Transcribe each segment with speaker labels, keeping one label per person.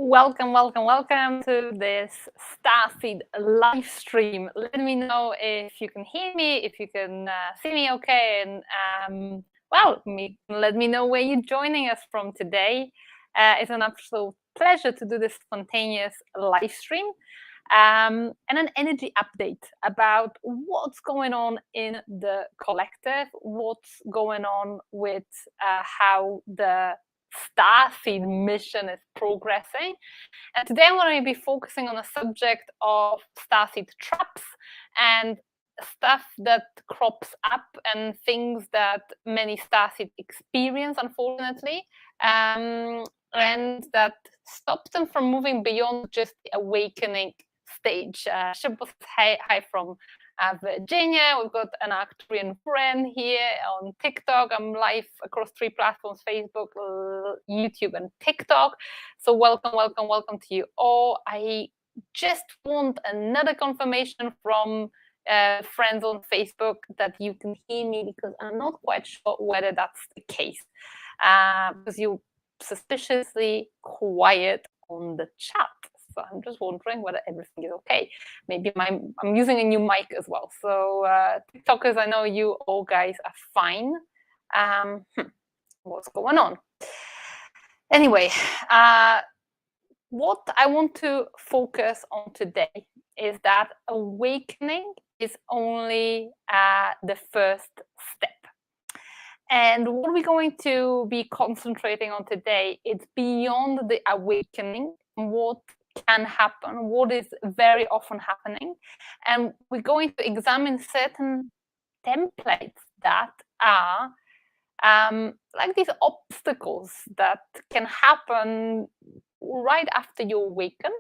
Speaker 1: Welcome to this Starseed live stream. Let me know if you can hear me, if you can see me okay, and let me know where you're joining us from today. It's an absolute pleasure to do this spontaneous live stream and an energy update about what's going on in the collective, what's going on with how the Starseed mission is progressing. And today I'm going to be focusing on the subject of Starseed traps and stuff that crops up and things that many Starseed experience, unfortunately, and that stops them from moving beyond just the awakening stage. Shibboleth, hi from Virginia. We've got an Arcturian friend here on TikTok. I'm live across 3 platforms: Facebook, YouTube, and TikTok. So welcome to you all. I just want another confirmation from friends on Facebook that you can hear me, because I'm not quite sure whether that's the case, because you're suspiciously quiet on the chat. So I'm just wondering whether everything is okay. Maybe I'm using a new mic as well. So TikTokers, I know you all guys are fine. What's going on? Anyway, what I want to focus on today is that awakening is only the first step. And what we're going to be concentrating on today is beyond the awakening, what can happen, what is very often happening. And we're going to examine certain templates that are like these obstacles that can happen right after you awaken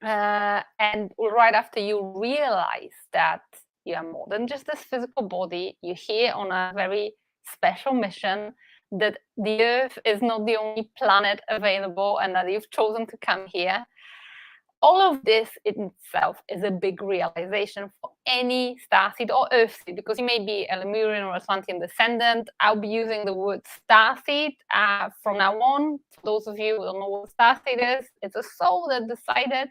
Speaker 1: and right after you realize that you are more than just this physical body. You're here on a very special mission, that the Earth is not the only planet available, and that you've chosen to come here. All of this in itself is a big realization for any Starseed or Earthseed, because you may be a Lemurian or Atlantean descendant. I'll be using the word Starseed from now on. For those of you who don't know what Starseed is, it's a soul that decided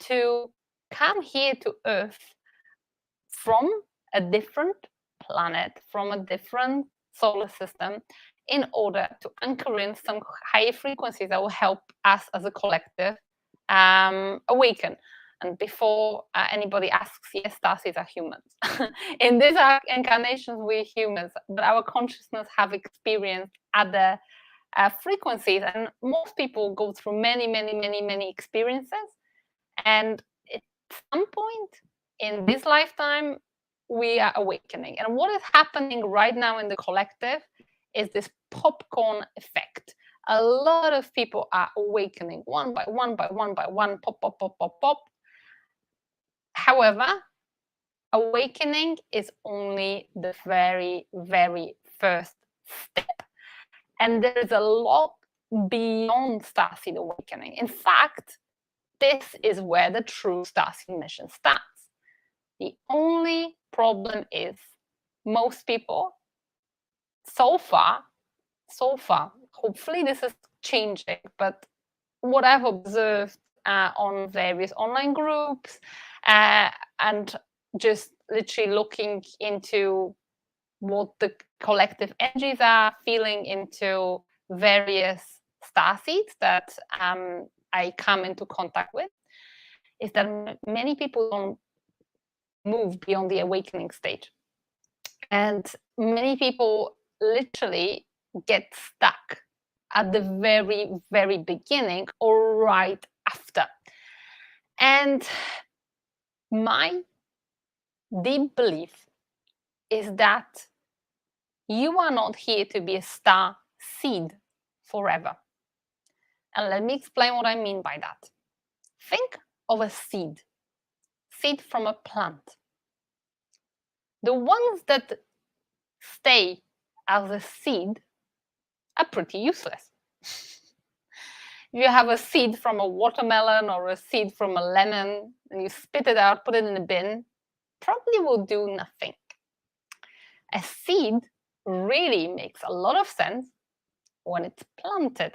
Speaker 1: to come here to Earth from a different planet, from a different solar system, in order to anchor in some higher frequencies that will help us as a collective awaken. And before anybody asks, yes, Starseeds are humans. In these incarnations, we're humans, but our consciousness have experienced other frequencies, and most people go through many experiences, and at some point in this lifetime, we are awakening. And what is happening right now in the collective is this popcorn effect. A lot of people are awakening one by one, pop. However, awakening is only the very first step. And there is a lot beyond Starseed awakening. In fact, this is where the true Starseed mission starts. The only problem is most people, so far, hopefully this is changing, but what I've observed on various online groups and just literally looking into what the collective energies are, feeling into various Starseeds that I come into contact with, is that many people don't move beyond the awakening stage. And many people literally get stuck at the very beginning or right after. And my deep belief is that you are not here to be a star seed forever. And let me explain what I mean by that. Think of a seed from a plant. The ones that stay as a seed are pretty useless. If you have a seed from a watermelon or a seed from a lemon and you spit it out, put it in a bin, probably will do nothing. A seed really makes a lot of sense when it's planted.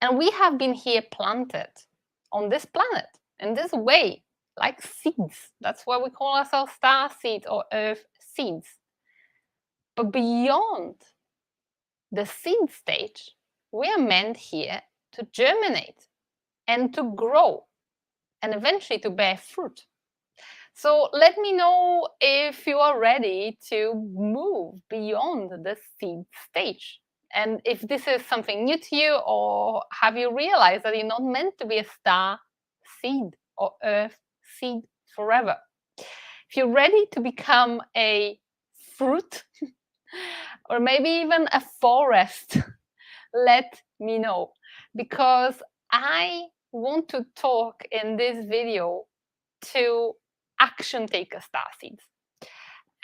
Speaker 1: And we have been here planted on this planet in this way, like seeds. That's why we call ourselves star seeds or earth seeds. But beyond the seed stage, we are meant here to germinate and to grow and eventually to bear fruit. So let me know if you are ready to move beyond the seed stage. And if this is something new to you, or have you realized that you're not meant to be a star seed or earth seed forever? If you're ready to become a fruit or maybe even a forest, let me know, because I want to talk in this video to action taker starseeds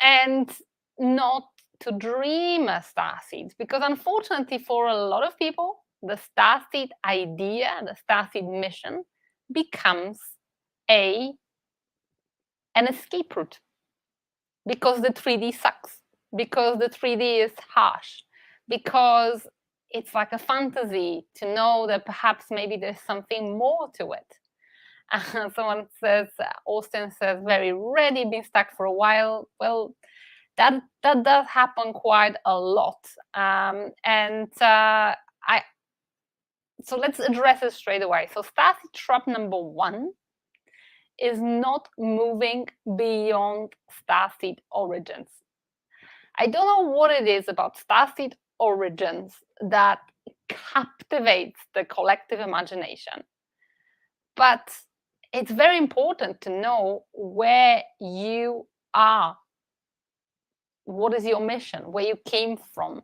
Speaker 1: and not to dreamer starseeds, because unfortunately for a lot of people, the starseed idea, the starseed mission becomes an escape route, because the 3D sucks, because the 3D is harsh, because it's like a fantasy to know that perhaps maybe there's something more to it. Someone says, Austin says, very ready, been stuck for a while. Well, that does happen quite a lot. So let's address it straight away. So starseed trap number 1 is not moving beyond starseed origins. I don't know what it is about starseed origins that captivates the collective imagination, but it's very important to know where you are, what is your mission, where you came from.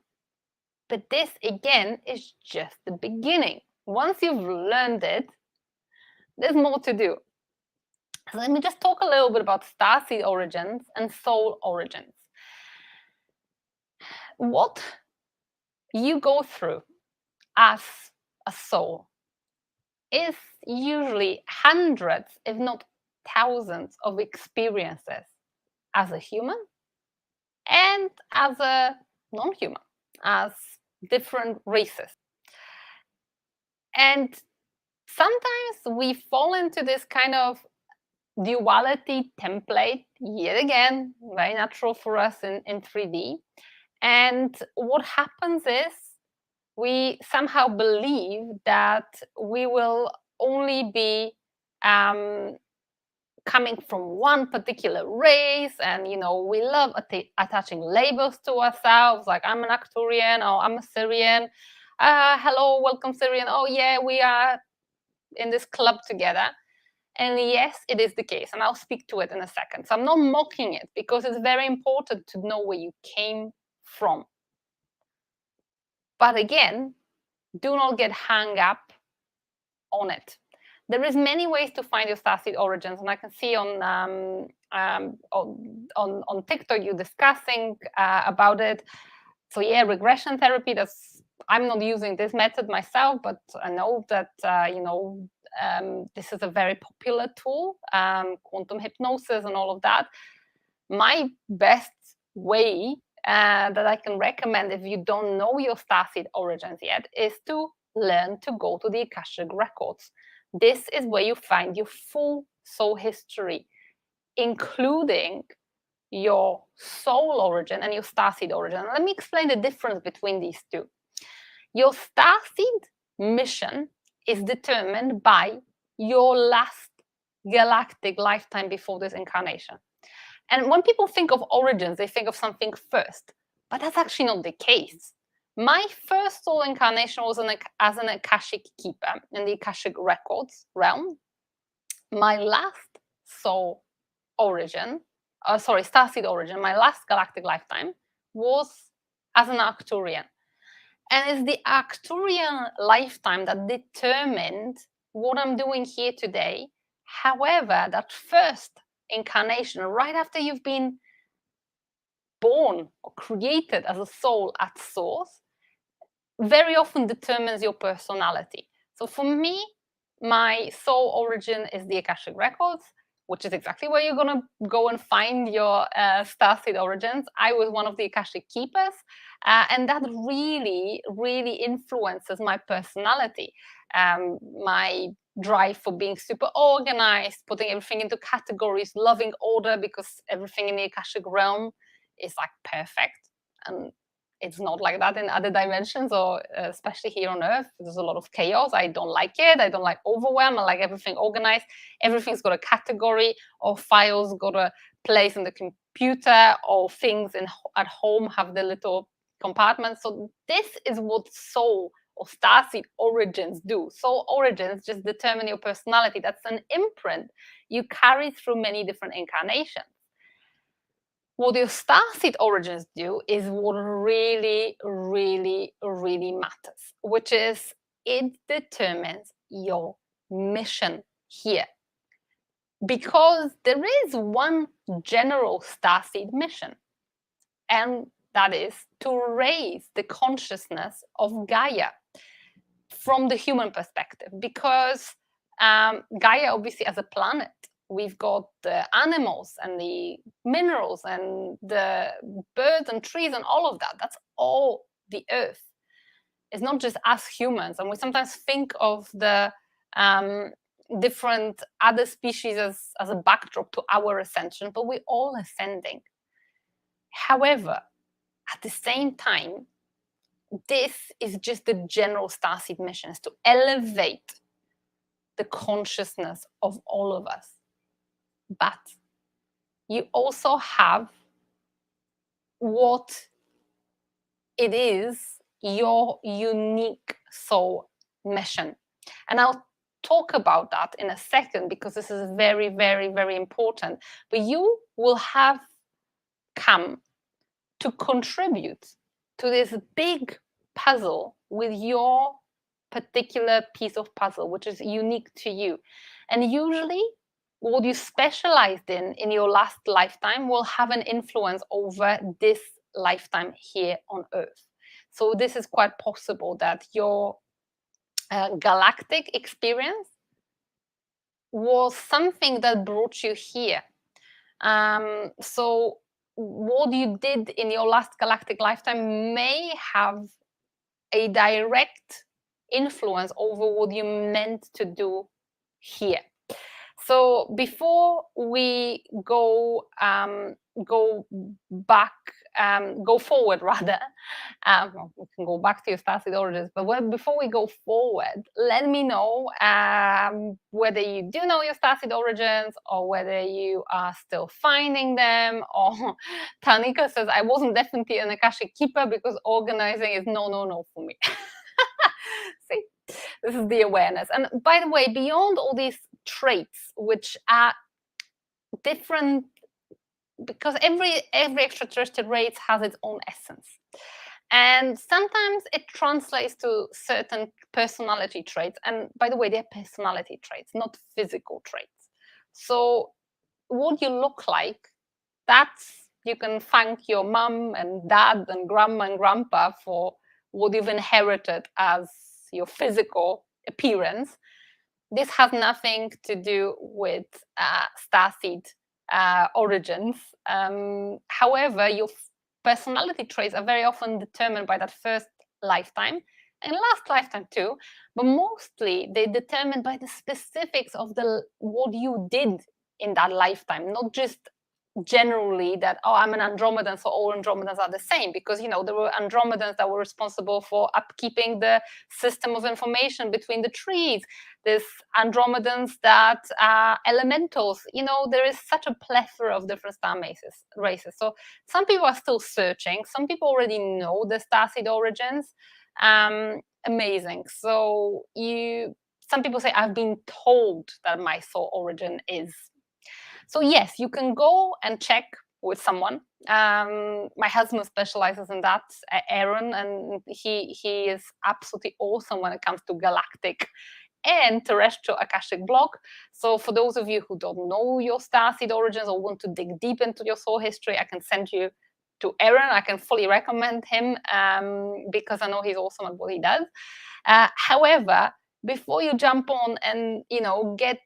Speaker 1: But this, again, is just the beginning. Once you've learned it, there's more to do. So let me just talk a little bit about starseed origins and soul origins. What you go through as a soul is usually hundreds, if not thousands, of experiences as a human and as a non-human, as different races. And sometimes we fall into this kind of duality template, yet again, very natural for us in 3D. And what happens is we somehow believe that we will only be coming from one particular race, and we love attaching labels to ourselves, like I'm an Arcturian or I'm a Syrian. Hello, welcome Syrian. Oh yeah, we are in this club together. And yes, it is the case, and I'll speak to it in a second. So I'm not mocking it, because it's very important to know where you came from. But again, do not get hung up on it. There is many ways to find your starseed origins, and I can see on TikTok you discussing about it. So yeah, regression therapy. I'm not using this method myself, but I know that this is a very popular tool, quantum hypnosis and all of that. My best way that I can recommend, if you don't know your starseed origins yet, is to learn to go to the Akashic records. This is where you find your full soul history, including your soul origin and your starseed origin. Let me explain the difference between these two. Your starseed mission is determined by your last galactic lifetime before this incarnation. And when people think of origins, they think of something first, but that's actually not the case. My first soul incarnation was as an Akashic keeper in the Akashic records realm. My last soul origin, starseed origin, my last galactic lifetime was as an Arcturian. And it's the Arcturian lifetime that determined what I'm doing here today. However, that first incarnation, right after you've been born or created as a soul at source, very often determines your personality. So for me, my soul origin is the Akashic records, which is exactly where you're going to go and find your starseed origins. I was one of the Akashic keepers. And that really, really influences my personality, my drive for being super organized, putting everything into categories, loving order, because everything in the Akashic realm is like perfect. And it's not like that in other dimensions, or especially here on Earth. There's a lot of chaos. I don't like it. I don't like overwhelm. I like everything organized. Everything's got a category, or files got a place in the computer, or things at home have the little compartments. So this is what soul or starseed origins do. Soul origins just determine your personality. That's an imprint you carry through many different incarnations. What your starseed origins do is what really, really, really matters, which is it determines your mission here. Because there is one general starseed mission, and that is to raise the consciousness of Gaia from the human perspective. Because Gaia, obviously, as a planet, we've got the animals and the minerals and the birds and trees and all of that. That's all the Earth. It's not just us humans. And we sometimes think of the different other species as a backdrop to our ascension, but we're all ascending. However, at the same time, this is just the general starseed mission, is to elevate the consciousness of all of us. But you also have what it is, your unique soul mission. And I'll talk about that in a second, because this is very, very, very important. But you will have come to contribute to this big puzzle with your particular piece of puzzle, which is unique to you. And usually what you specialized in your last lifetime will have an influence over this lifetime here on Earth. So this is quite possible that your galactic experience was something that brought you here. So what you did in your last galactic lifetime may have a direct influence over what you meant to do here. So before we go back, go forward rather, we can go back to your Starseed origins, but before we go forward, let me know whether you do know your Starseed origins, or whether you are still finding them. Or Tanika says, I wasn't definitely an Akashic keeper because organizing is no for me. See, this is the awareness. And by the way, beyond all these traits, which are different, because every extraterrestrial race has its own essence, and sometimes it translates to certain personality traits. And by the way, they're personality traits, not physical traits. So what you look like, that's, you can thank your mum and dad and grandma and grandpa for what you've inherited as your physical appearance. This has nothing to do with starseed origins. However, your personality traits are very often determined by that first lifetime, and last lifetime too, but mostly they're determined by the specifics of what you did in that lifetime, not just generally that, oh, I'm an Andromedan, so all Andromedans are the same, because there were Andromedans that were responsible for upkeeping the system of information between the trees. There's Andromedans that are elementals. There is such a plethora of different star races. So some people are still searching. Some people already know the starseed origins. Amazing. So some people say, I've been told that my soul origin is. So yes, you can go and check with someone. My husband specializes in that, Aaron, and he is absolutely awesome when it comes to galactic and terrestrial Akashic block. So for those of you who don't know your starseed origins or want to dig deep into your soul history, I can send you to Aaron. I can fully recommend him because I know he's awesome at what he does. However, before you jump on and get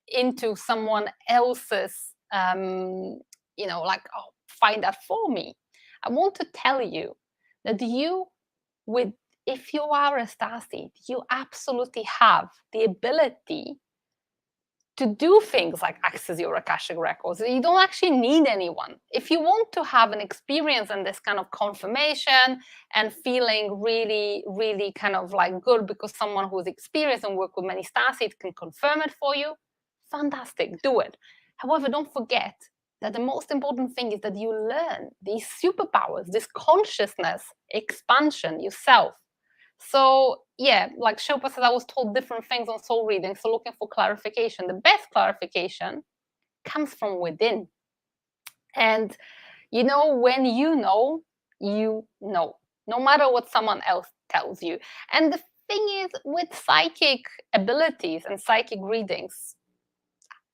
Speaker 1: into someone else's like, oh, find that for me, I want to tell you that if you are a starseed, you absolutely have the ability to do things like access your Akashic records. You don't actually need anyone. If you want to have an experience and this kind of confirmation and feeling really, really kind of like good because someone who's experienced and worked with many starseeds can confirm it for you, fantastic, do it. However, don't forget that the most important thing is that you learn these superpowers, this consciousness expansion yourself. So yeah, like Shilpa said, I was told different things on soul reading. So looking for clarification. The best clarification comes from within. And when you know, no matter what someone else tells you. And the thing is, with psychic abilities and psychic readings,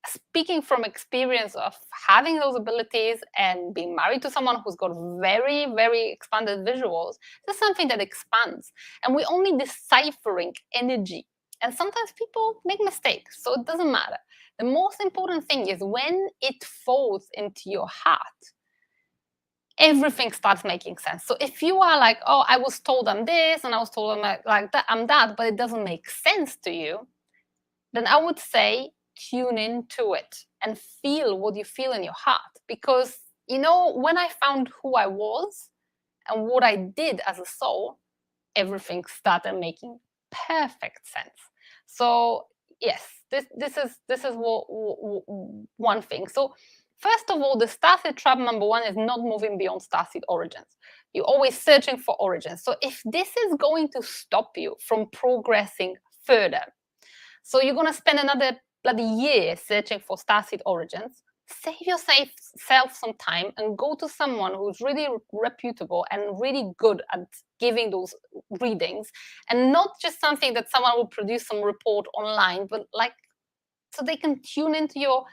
Speaker 1: speaking from experience of having those abilities and being married to someone who's got very, very expanded visuals, this is something that expands. And we're only deciphering energy. And sometimes people make mistakes, so it doesn't matter. The most important thing is when it falls into your heart, everything starts making sense. So if you are like, oh, I was told I'm this, and I was told I'm that, but it doesn't make sense to you, then I would say tune into it and feel what you feel in your heart. Because, when I found who I was and what I did as a soul, everything started making perfect sense. So yes, this is one thing. So first of all, the starseed trap number one is not moving beyond starseed origins. You're always searching for origins. So if this is going to stop you from progressing further, so you're going to spend another bloody year searching for starseed origins, save yourself some time and go to someone who's really reputable and really good at giving those readings, and not just something that someone will produce some report online, but like so they can tune into your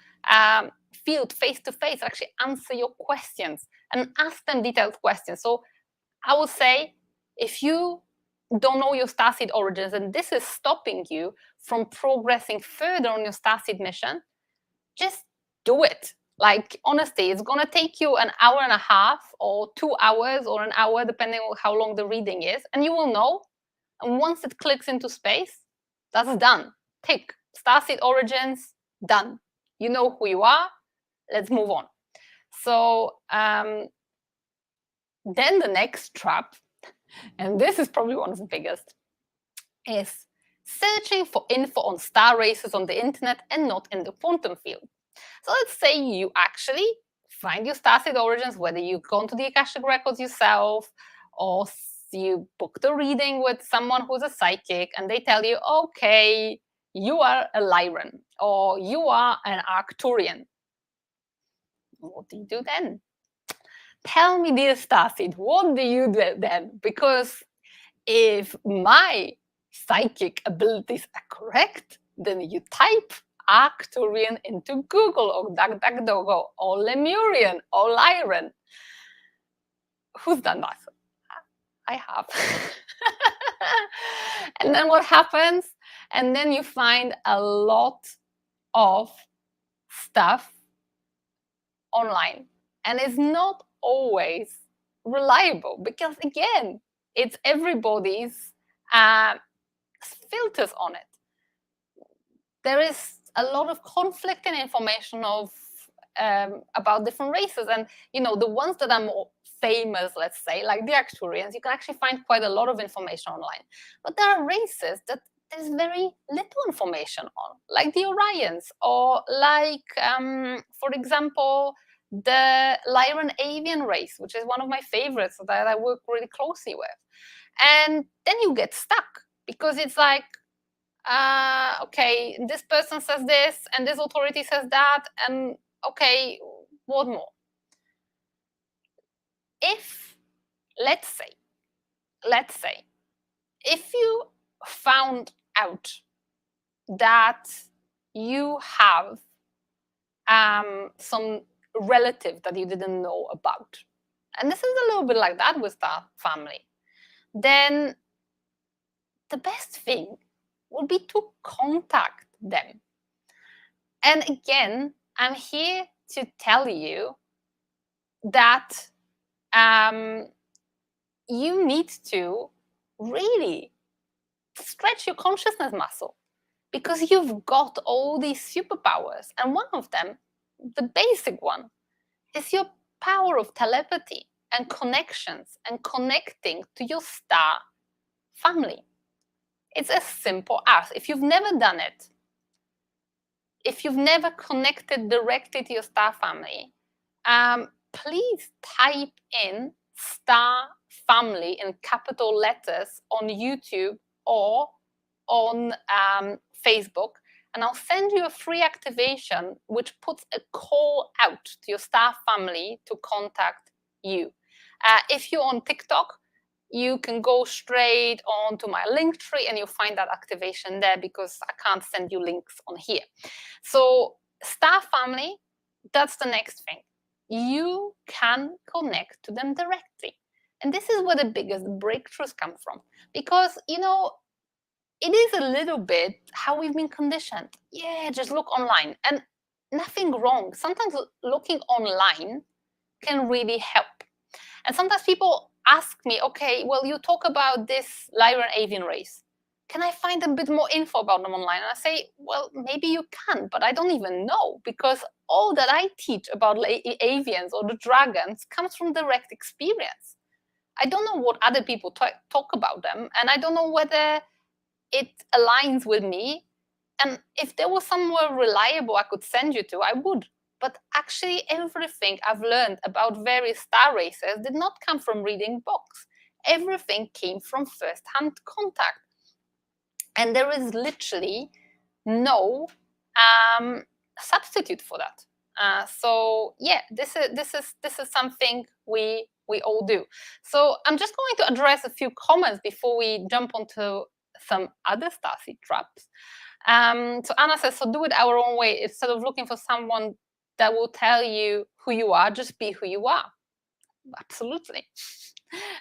Speaker 1: field face to face, actually answer your questions and ask them detailed questions. So I would say, if you don't know your starseed origins and this is stopping you from progressing further on your starseed mission, just do it. Like, honestly, it's going to take you an hour and a half or 2 hours or an hour, depending on how long the reading is, and you will know. And once it clicks into space, that's done. Tick. Starseed origins, done. You know who you are. Let's move on. So then the next trap, and this is probably one of the biggest, is searching for info on star races on the internet and not in the quantum field. So let's say you actually find your starseed origins, whether you've gone to the Akashic records yourself or you booked a reading with someone who's a psychic and they tell you, okay, you are a Lyran or you are an Arcturian. What do you do then? Tell me, dear starseed, what do you do then? Because if my psychic abilities are correct, then you type Arcturian into Google or DuckDuckGo or Lemurian or Lyran. Who's done that? I have. And then what happens? And then you find a lot of stuff online. And it's not always reliable because, again, it's everybody's filters on it. There is a lot of conflicting information about different races, and the ones that are more famous, let's say, like the Arcturians, you can actually find quite a lot of information online. But there are races that there's very little information on, like the Orions, or like, for example, the Lyran avian race, which is one of my favorites that I work really closely with. And then you get stuck because it's like, okay, this person says this and this authority says that, and okay, what more? If, let's say, if you found out that you have some relative that you didn't know about, and this is a little bit like that with that family, then the best thing would be to contact them. And again, I'm here to tell you that you need to really stretch your consciousness muscle, because you've got all these superpowers. And one of them, the basic one, is your power of telepathy and connections and connecting to your star family. It's as simple as, if you've never done it, if you've never connected directly to your star family, please type in star family in capital letters on YouTube or on Facebook, and I'll send you a free activation which puts a call out to your star family to contact you. If you're on TikTok, you can go straight on to my link tree and you'll find that activation there, because I can't send you links on here. So star family, that's the next thing. You can connect to them directly. And this is where the biggest breakthroughs come from. Because, you know, it is a little bit how we've been conditioned. Yeah, just look online. And nothing wrong. Sometimes looking online can really help. And sometimes people ask me, okay, well, you talk about this Lyran avian race. Can I find a bit more info about them online? And I say, well, maybe you can, but I don't even know, because all that I teach about avians or the dragons comes from direct experience. I don't know what other people talk about them, and I don't know whether it aligns with me. And if there was somewhere reliable I could send you to, I would. But actually, everything I've learned about various star races did not come from reading books. Everything came from first-hand contact. And there is literally no substitute for that. So yeah, this is something we all do. So I'm just going to address a few comments before we jump onto some other starseed traps. So Anna says, so do it our own way. Instead of looking for someone that will tell you who you are, just be who you are. Absolutely.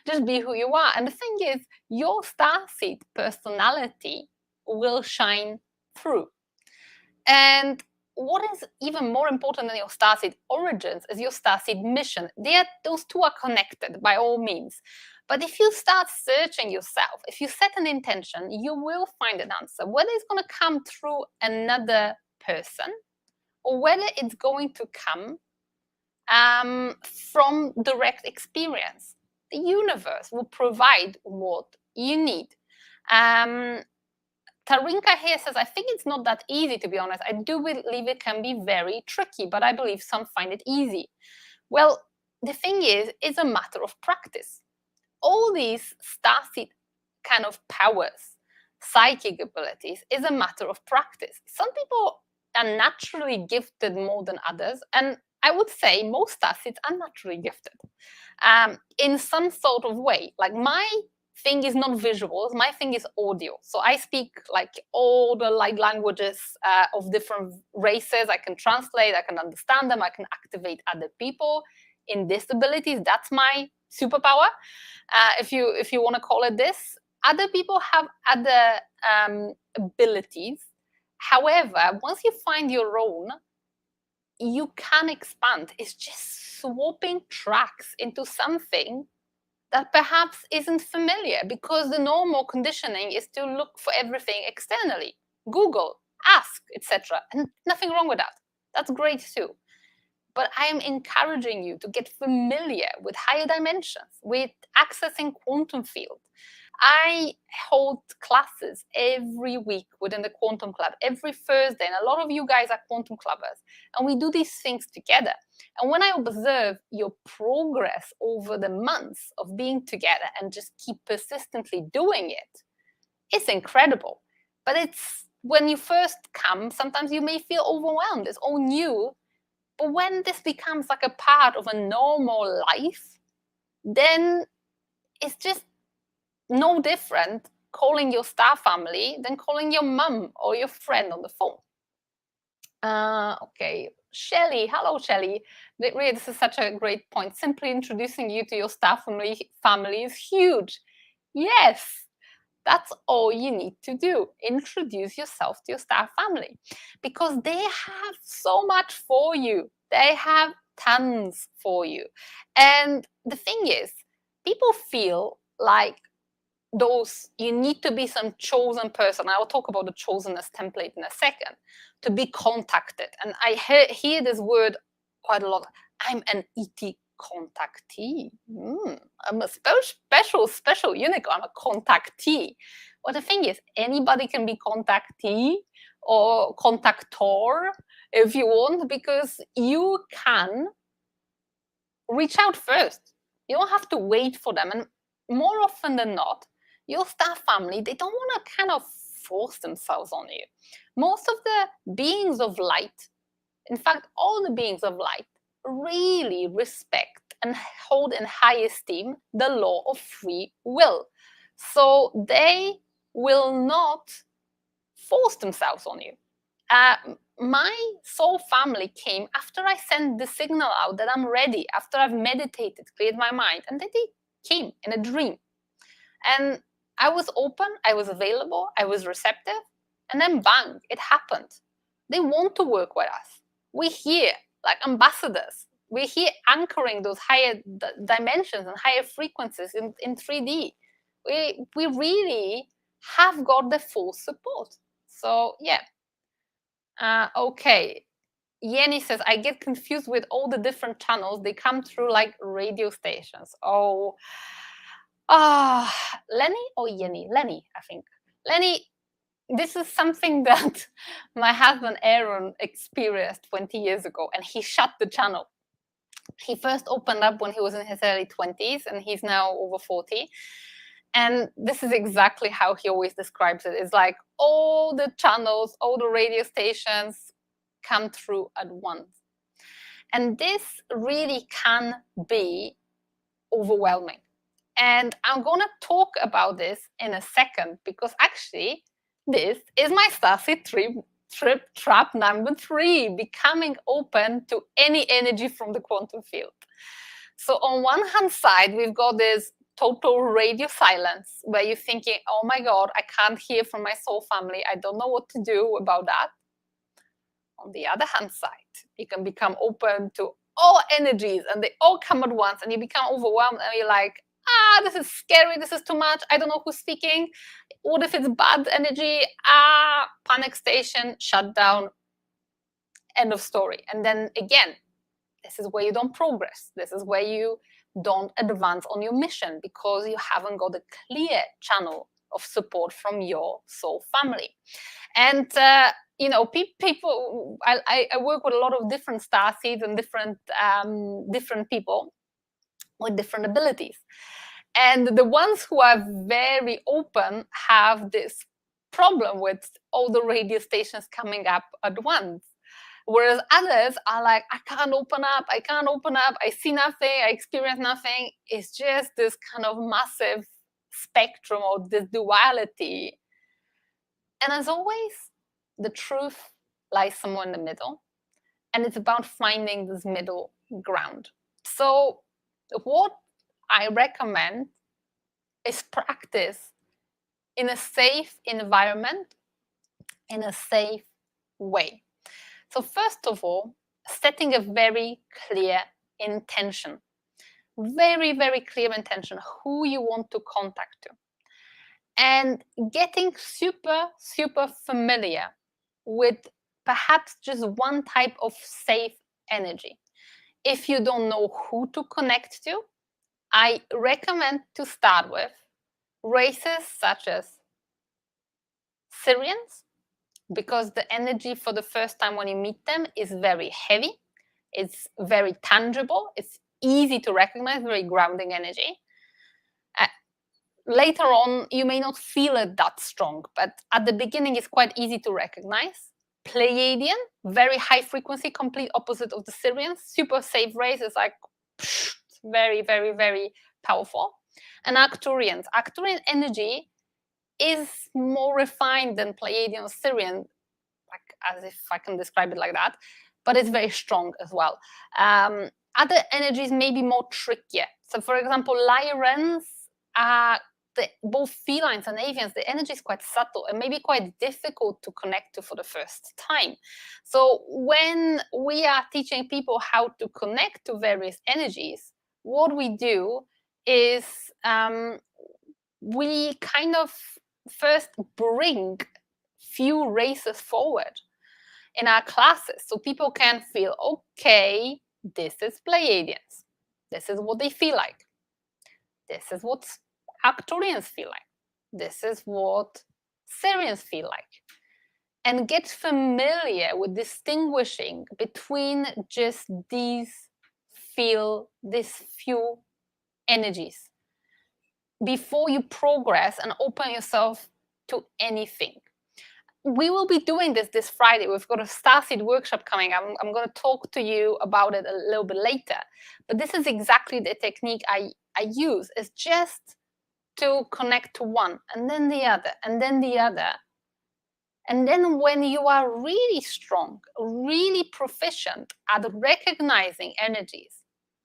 Speaker 1: Just be who you are. And the thing is, your starseed personality will shine through. And what is even more important than your starseed origins is your starseed mission. Those two are connected by all means. But if you start searching yourself, if you set an intention, you will find an answer. Whether it's going to come through another person or whether it's going to come from direct experience, the universe will provide what you need. Tarinka here says, I think it's not that easy, to be honest. I do believe it can be very tricky, but I believe some find it easy. Well, the thing is, it's a matter of practice. All these starseed kind of powers, psychic abilities, is a matter of practice. Some people are naturally gifted more than others, and I would say most starseeds are naturally gifted in some sort of way. Like my thing is not visuals, my thing is audio. So I speak like all the light languages of different races. I can translate, I can understand them, I can activate other people in disabilities. That's my superpower, if you want to call it this. Other people have other abilities. However, once you find your own, you can expand. It's just swapping tracks into something that perhaps isn't familiar, because the normal conditioning is to look for everything externally. Google, ask, etc. And nothing wrong with that. That's great too. But I am encouraging you to get familiar with higher dimensions, with accessing quantum field. I hold classes every week within the Quantum Club, every Thursday, and a lot of you guys are Quantum Clubbers, and we do these things together. And when I observe your progress over the months of being together and just keep persistently doing it, it's incredible. But it's when you first come, sometimes you may feel overwhelmed. It's all new. But when this becomes like a part of a normal life, then it's just no different calling your star family than calling your mum or your friend on the phone. Okay, Shelley. Hello, Shelley. Really, this is such a great point. Simply introducing you to your star family is huge. Yes, that's all you need to do. Introduce yourself to your star family, because they have so much for you. They have tons for you. And the thing is, people feel like you need to be some chosen person. I'll talk about the chosenness template in a second, to be contacted. And I hear this word quite a lot. I'm an ET contactee. I'm a special unicorn. I'm a contactee. Well, the thing is, anybody can be contactee or contactor if you want, because you can reach out first. You don't have to wait for them. And more often than not, your star family, they don't want to kind of force themselves on you. Most of the beings of light, in fact, all the beings of light, really respect and hold in high esteem the law of free will. So they will not force themselves on you. My soul family came after I sent the signal out that I'm ready, after I've meditated, cleared my mind, and then they came in a dream. And I was open, I was available, I was receptive, and then bang, it happened. They want to work with us. We're here like ambassadors. We're here anchoring those higher dimensions and higher frequencies in 3D. We really have got the full support. So yeah. Okay. Yenny says, I get confused with all the different channels. They come through like radio stations. Oh, Lenny or Yenny? Lenny, I think. Lenny, this is something that my husband Aaron experienced 20 years ago, and he shut the channel. He first opened up when he was in his early 20s, and he's now over 40. And this is exactly how he always describes it. It's like all the channels, all the radio stations come through at once. And this really can be overwhelming. And I'm going to talk about this in a second, because actually this is my Starseed trap number 3, becoming open to any energy from the quantum field. So on one hand side, we've got this total radio silence where you're thinking, oh my God, I can't hear from my soul family. I don't know what to do about that. On the other hand side, you can become open to all energies and they all come at once, and you become overwhelmed and you're like, this is scary, this is too much, I don't know who's speaking. What if it's bad energy? Panic station, shut down, end of story. And then again, this is where you don't progress. This is where you don't advance on your mission, because you haven't got a clear channel of support from your soul family. And you know, people, I work with a lot of different starseeds and different people with different abilities. And the ones who are very open have this problem with all the radio stations coming up at once. Whereas others are like, I can't open up, I see nothing, I experience nothing. It's just this kind of massive spectrum or this duality. And as always, the truth lies somewhere in the middle. And it's about finding this middle ground. So what I recommend is practice in a safe environment, in a safe way. So first of all, setting a very clear intention, very, very clear intention, who you want to contact to. And getting super, super familiar with perhaps just one type of safe energy. If you don't know who to connect to, I recommend to start with races such as Syrians, because the energy for the first time when you meet them is very heavy, it's very tangible, it's easy to recognize, very grounding energy. Later on, you may not feel it that strong, but at the beginning, it's quite easy to recognize. Pleiadian, very high frequency, complete opposite of the Syrians, super safe race, is like very, very, very powerful. And Arcturians, Arcturian energy is more refined than Pleiadian or Syrian, like as if I can describe it like that, but it's very strong as well. Other energies may be more trickier. So for example, Lyrans are both felines and avians. The energy is quite subtle and maybe quite difficult to connect to for the first time. So when we are teaching people how to connect to various energies, what we do is we kind of first bring few races forward in our classes so people can feel, okay, this is Pleiadians. This is what they feel like. This is what Arcturians feel like. This is what Sirians feel like. And get familiar with distinguishing between just these few energies before you progress and open yourself to anything. We will be doing this Friday. We've got a Starseed workshop coming up. I'm going to talk to you about it a little bit later. But this is exactly the technique I use. It's just to connect to one and then the other and then the other. And then when you are really strong, really proficient at recognizing energies,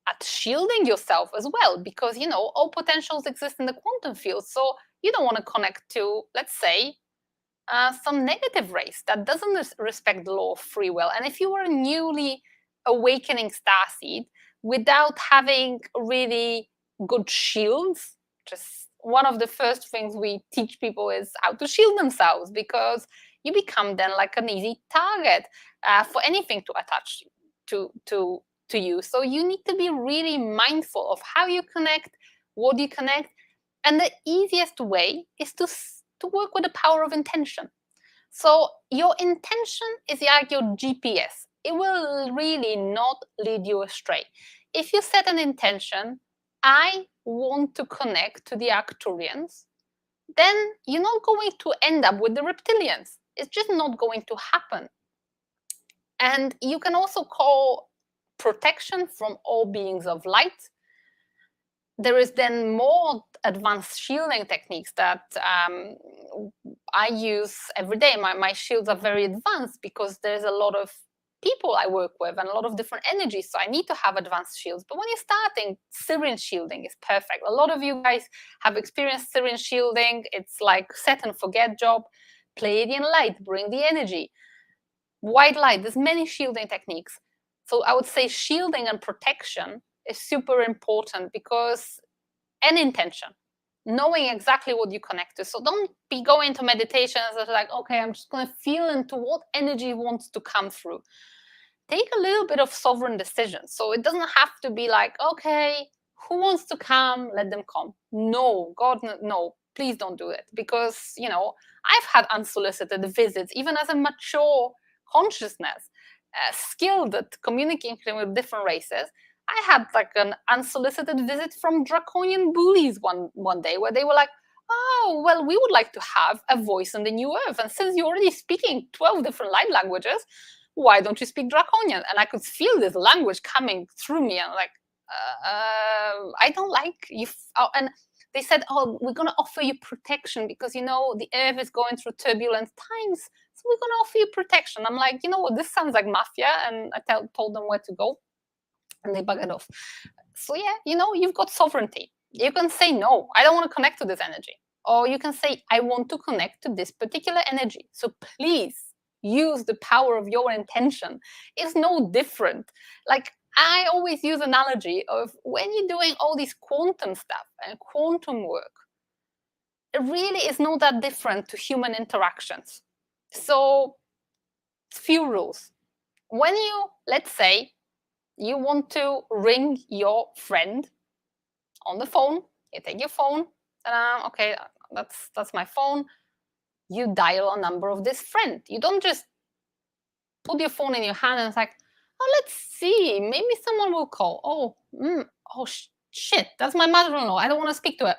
Speaker 1: at shielding yourself as well, because, you know, all potentials exist in the quantum field. So you don't want to connect to, let's say, some negative race that doesn't respect the law of free will. And if you are a newly awakening starseed without having really good shields, just one of the first things we teach people is how to shield themselves, because you become then like an easy target for anything to attach to you. So you need to be really mindful of how you connect, what you connect. And the easiest way is to work with the power of intention. So your intention is like your GPS. It will really not lead you astray. If you set an intention, I want to connect to the Arcturians, then you're not going to end up with the reptilians. It's just not going to happen. And you can also call protection from all beings of light. There is then more advanced shielding techniques that I use every day. My shields are very advanced because there's a lot of people I work with and a lot of different energies. So I need to have advanced shields. But when you're starting, Sirian shielding is perfect. A lot of you guys have experienced Sirian shielding. It's like set and forget job. Pleiadian light, bring the energy. White light, there's many shielding techniques. So I would say shielding and protection is super important, because an intention, knowing exactly what you connect to. So don't be going to meditations that are like, okay, I'm just going to feel into what energy wants to come through. Take a little bit of sovereign decision. So it doesn't have to be like, okay, who wants to come? Let them come. No, God, no, please don't do it. Because, you know, I've had unsolicited visits, even as a mature consciousness, skilled at communicating with different races. I had like an unsolicited visit from draconian bullies one day, where they were like, oh, well, we would like to have a voice on the new earth. And since you're already speaking 12 different light languagues, why don't you speak draconian? And I could feel this language coming through me. And I'm like, I don't like you. And they said, oh, we're going to offer you protection because, you know, the earth is going through turbulent times. So we're going to offer you protection. I'm like, you know what, this sounds like mafia. And I told them where to go. And they buggered off. So yeah, you know, you've got sovereignty. You can say, no, I don't want to connect to this energy. Or you can say, I want to connect to this particular energy. So please use the power of your intention. It's no different. Like, I always use analogy of when you're doing all this quantum stuff and quantum work, it really is not that different to human interactions. So few rules. When you, let's say, you want to ring your friend on the phone, you take your phone, okay, that's my phone. You dial a number of this friend. You don't just put your phone in your hand and it's like, oh, let's see, maybe someone will call. Oh, shit, that's my mother-in-law. I don't want to speak to her.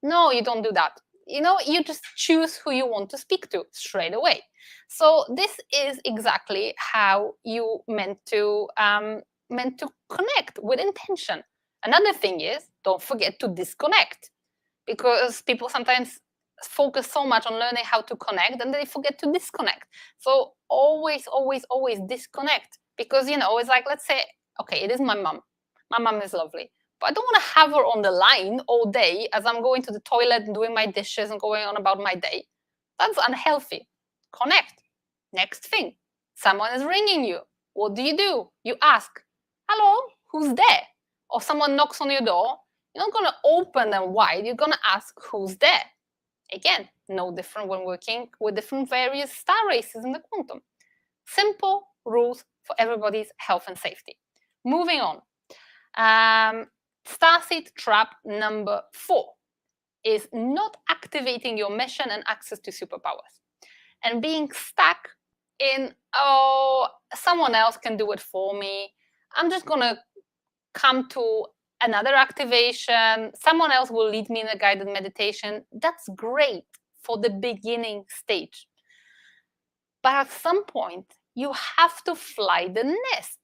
Speaker 1: No, you don't do that. You know, you just choose who you want to speak to straight away. So this is exactly how you meant to connect with intention. Another thing is, don't forget to disconnect, because people sometimes focus so much on learning how to connect and they forget to disconnect. So always, always, always disconnect, because, you know, it's like, let's say, okay, it is my mom. My mom is lovely, but I don't want to have her on the line all day as I'm going to the toilet and doing my dishes and going on about my day. That's unhealthy. Connect. Next thing, someone is ringing you. What do? You ask, hello, who's there? Or someone knocks on your door. You're not going to open them wide. You're going to ask who's there. Again, no different when working with different various star races in the quantum. Simple rules for everybody's health and safety. Moving on. Starseed trap number 4 is not activating your mission and access to superpowers and being stuck in, oh, someone else can do it for me. I'm just going to come to another activation. Someone else will lead me in a guided meditation. That's great for the beginning stage. But at some point, you have to fly the nest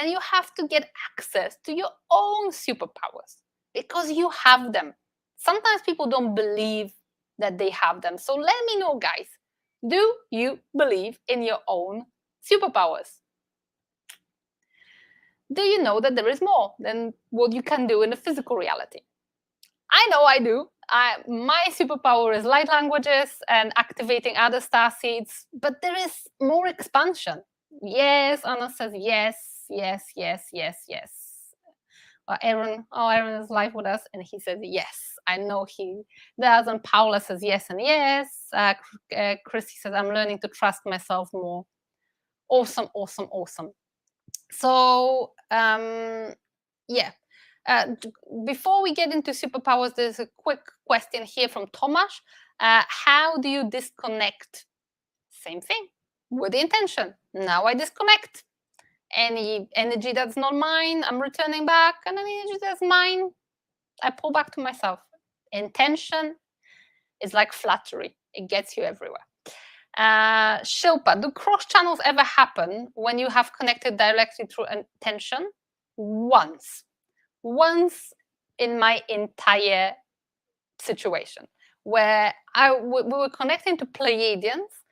Speaker 1: and you have to get access to your own superpowers because you have them. Sometimes people don't believe that they have them. So let me know, guys, do you believe in your own superpowers? Do you know that there is more than what you can do in the physical reality? I know I do. My superpower is light languages and activating other starseeds, but there is more expansion. Yes, Anna says yes, yes, yes, yes, yes. Aaron is live with us, and he says yes. I know he does, and Paula says yes and yes. Christy says, I'm learning to trust myself more. Awesome, awesome, awesome. So, yeah. Before we get into superpowers, there's a quick question here from Tomasz. How do you disconnect? Same thing, with the intention. Now I disconnect. Any energy that's not mine, I'm returning back. And any energy that's mine, I pull back to myself. Intention is like flattery. It gets you everywhere. Shilpa, do cross channels ever happen when you have connected directly through intention? Once in my entire situation, where we were connecting to Pleiadians,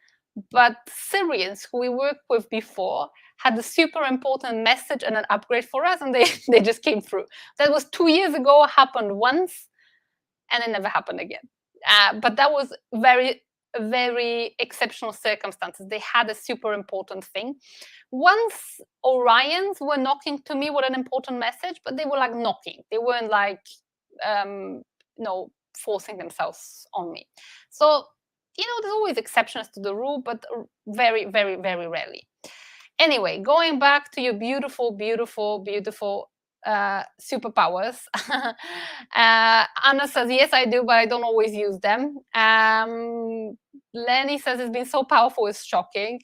Speaker 1: but Syrians who we worked with before had a super important message and an upgrade for us, and they just came through. That was 2 years ago, happened once, and it never happened again. But that was very exceptional circumstances. They had a super important thing. Once Orions were knocking to me with an important message, but they were like knocking. They weren't like, forcing themselves on me. So, there's always exceptions to the rule, but very, very, very rarely. Anyway, going back to your beautiful, beautiful, beautiful superpowers. Anna says, yes, I do, but I don't always use them. Lenny says, it's been so powerful, it's shocking.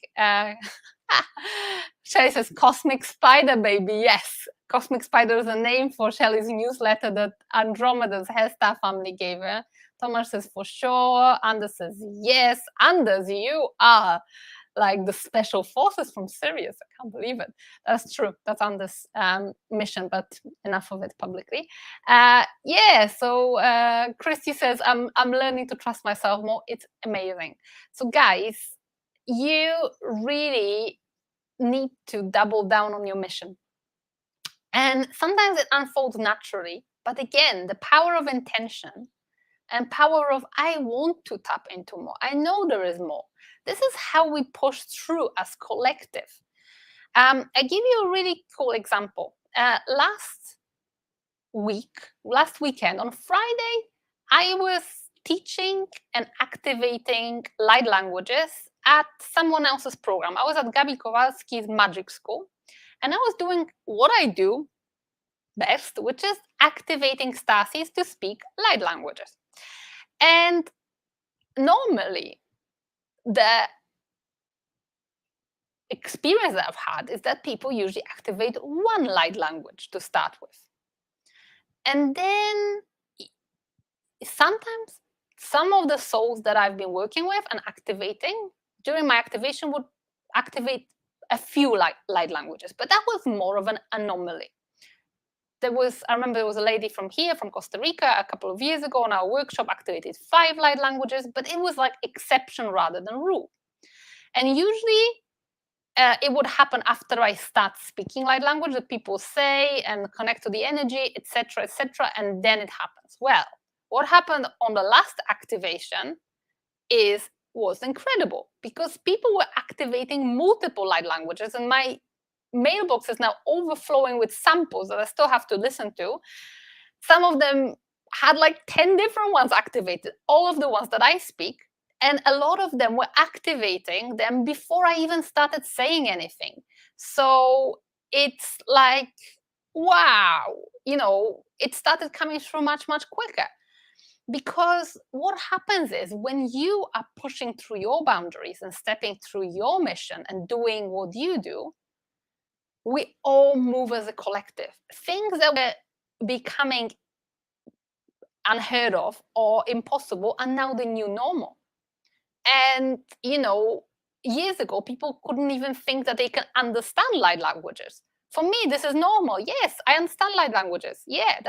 Speaker 1: Shelly says, cosmic spider, baby. Yes, cosmic spider is a name for Shelly's newsletter that Andromeda's hairstyle family gave her. Thomas says, for sure. Anders says, yes. Anders, you are like the special forces from Sirius. I can't believe it. That's true. That's on this mission, but enough of it publicly. So Christy says, I'm learning to trust myself more. It's amazing. So guys, you really need to double down on your mission. And sometimes it unfolds naturally. But again, the power of intention and power of I want to tap into more. I know there is more. This is how we push through as collective. I give you a really cool example. Last weekend, on Friday, I was teaching and activating light languages at someone else's program. I was at Gabi Kowalski's magic school, and I was doing what I do best, which is activating Starseeds to speak light languages. And normally, the experience that I've had is that people usually activate one light language to start with. And then sometimes some of the souls that I've been working with and activating during my activation would activate a few light languages, but that was more of an anomaly. I remember there was a lady from here, from Costa Rica, a couple of years ago in our workshop, activated 5 light languages, but it was like exception rather than rule. And usually it would happen after I start speaking light language that people say and connect to the energy, etc., and then it happens. Well, what happened on the last activation was incredible because people were activating multiple light languages, and my mailbox is now overflowing with samples that I still have to listen to. Some of them had like 10 different ones activated, all of the ones that I speak. And a lot of them were activating them before I even started saying anything. So it's like, wow, it started coming through much, much quicker. Because what happens is when you are pushing through your boundaries and stepping through your mission and doing what you do, we all move as a collective. Things that were becoming unheard of or impossible are now the new normal. And, years ago, people couldn't even think that they can understand light languages. For me, this is normal. Yes, I understand light languages. Yeah,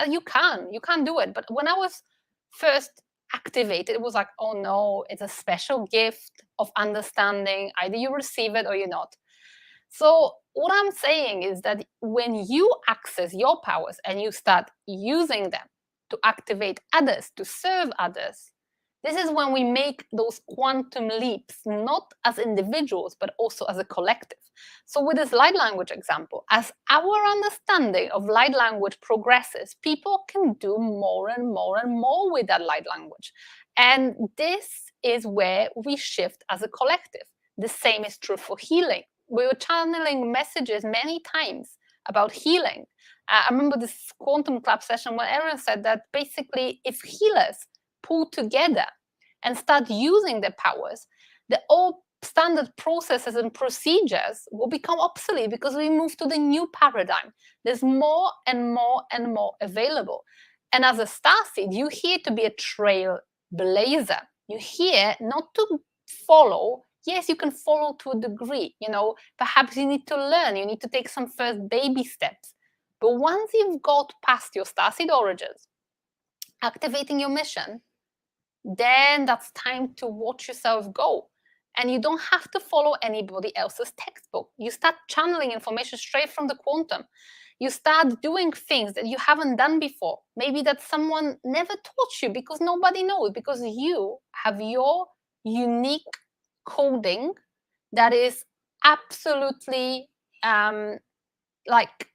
Speaker 1: you can't do it. But when I was first activated, it was like, oh no, it's a special gift of understanding. Either you receive it or you're not. So what I'm saying is that when you access your powers and you start using them to activate others, to serve others, this is when we make those quantum leaps, not as individuals, but also as a collective. So with this light language example, as our understanding of light language progresses, people can do more and more and more with that light language. And this is where we shift as a collective. The same is true for healing. We were channeling messages many times about healing. I remember this quantum club session where Aaron said that basically if healers pull together and start using their powers, the old standard processes and procedures will become obsolete because we move to the new paradigm. There's more and more and more available. And as a starseed, you're here to be a trailblazer. You're here not to follow. Yes, you can follow to a degree. Perhaps you need to learn. You need to take some first baby steps. But once you've got past your starseed origins, activating your mission, then that's time to watch yourself go. And you don't have to follow anybody else's textbook. You start channeling information straight from the quantum. You start doing things that you haven't done before. Maybe that someone never taught you because nobody knows, because you have your unique coding that is absolutely like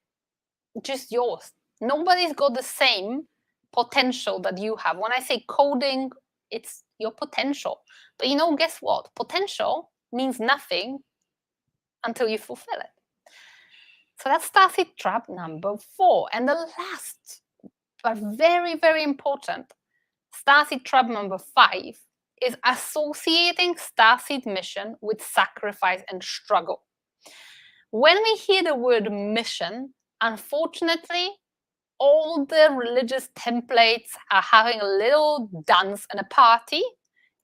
Speaker 1: just yours. Nobody's got the same potential that you have. When I say coding, it's your potential. But guess what? Potential means nothing until you fulfill it. So that's Starseed trap number 4. And the last, but very, very important, Starseed trap number 5 is associating Starseed mission with sacrifice and struggle. When we hear the word mission, unfortunately, all the religious templates are having a little dance and a party.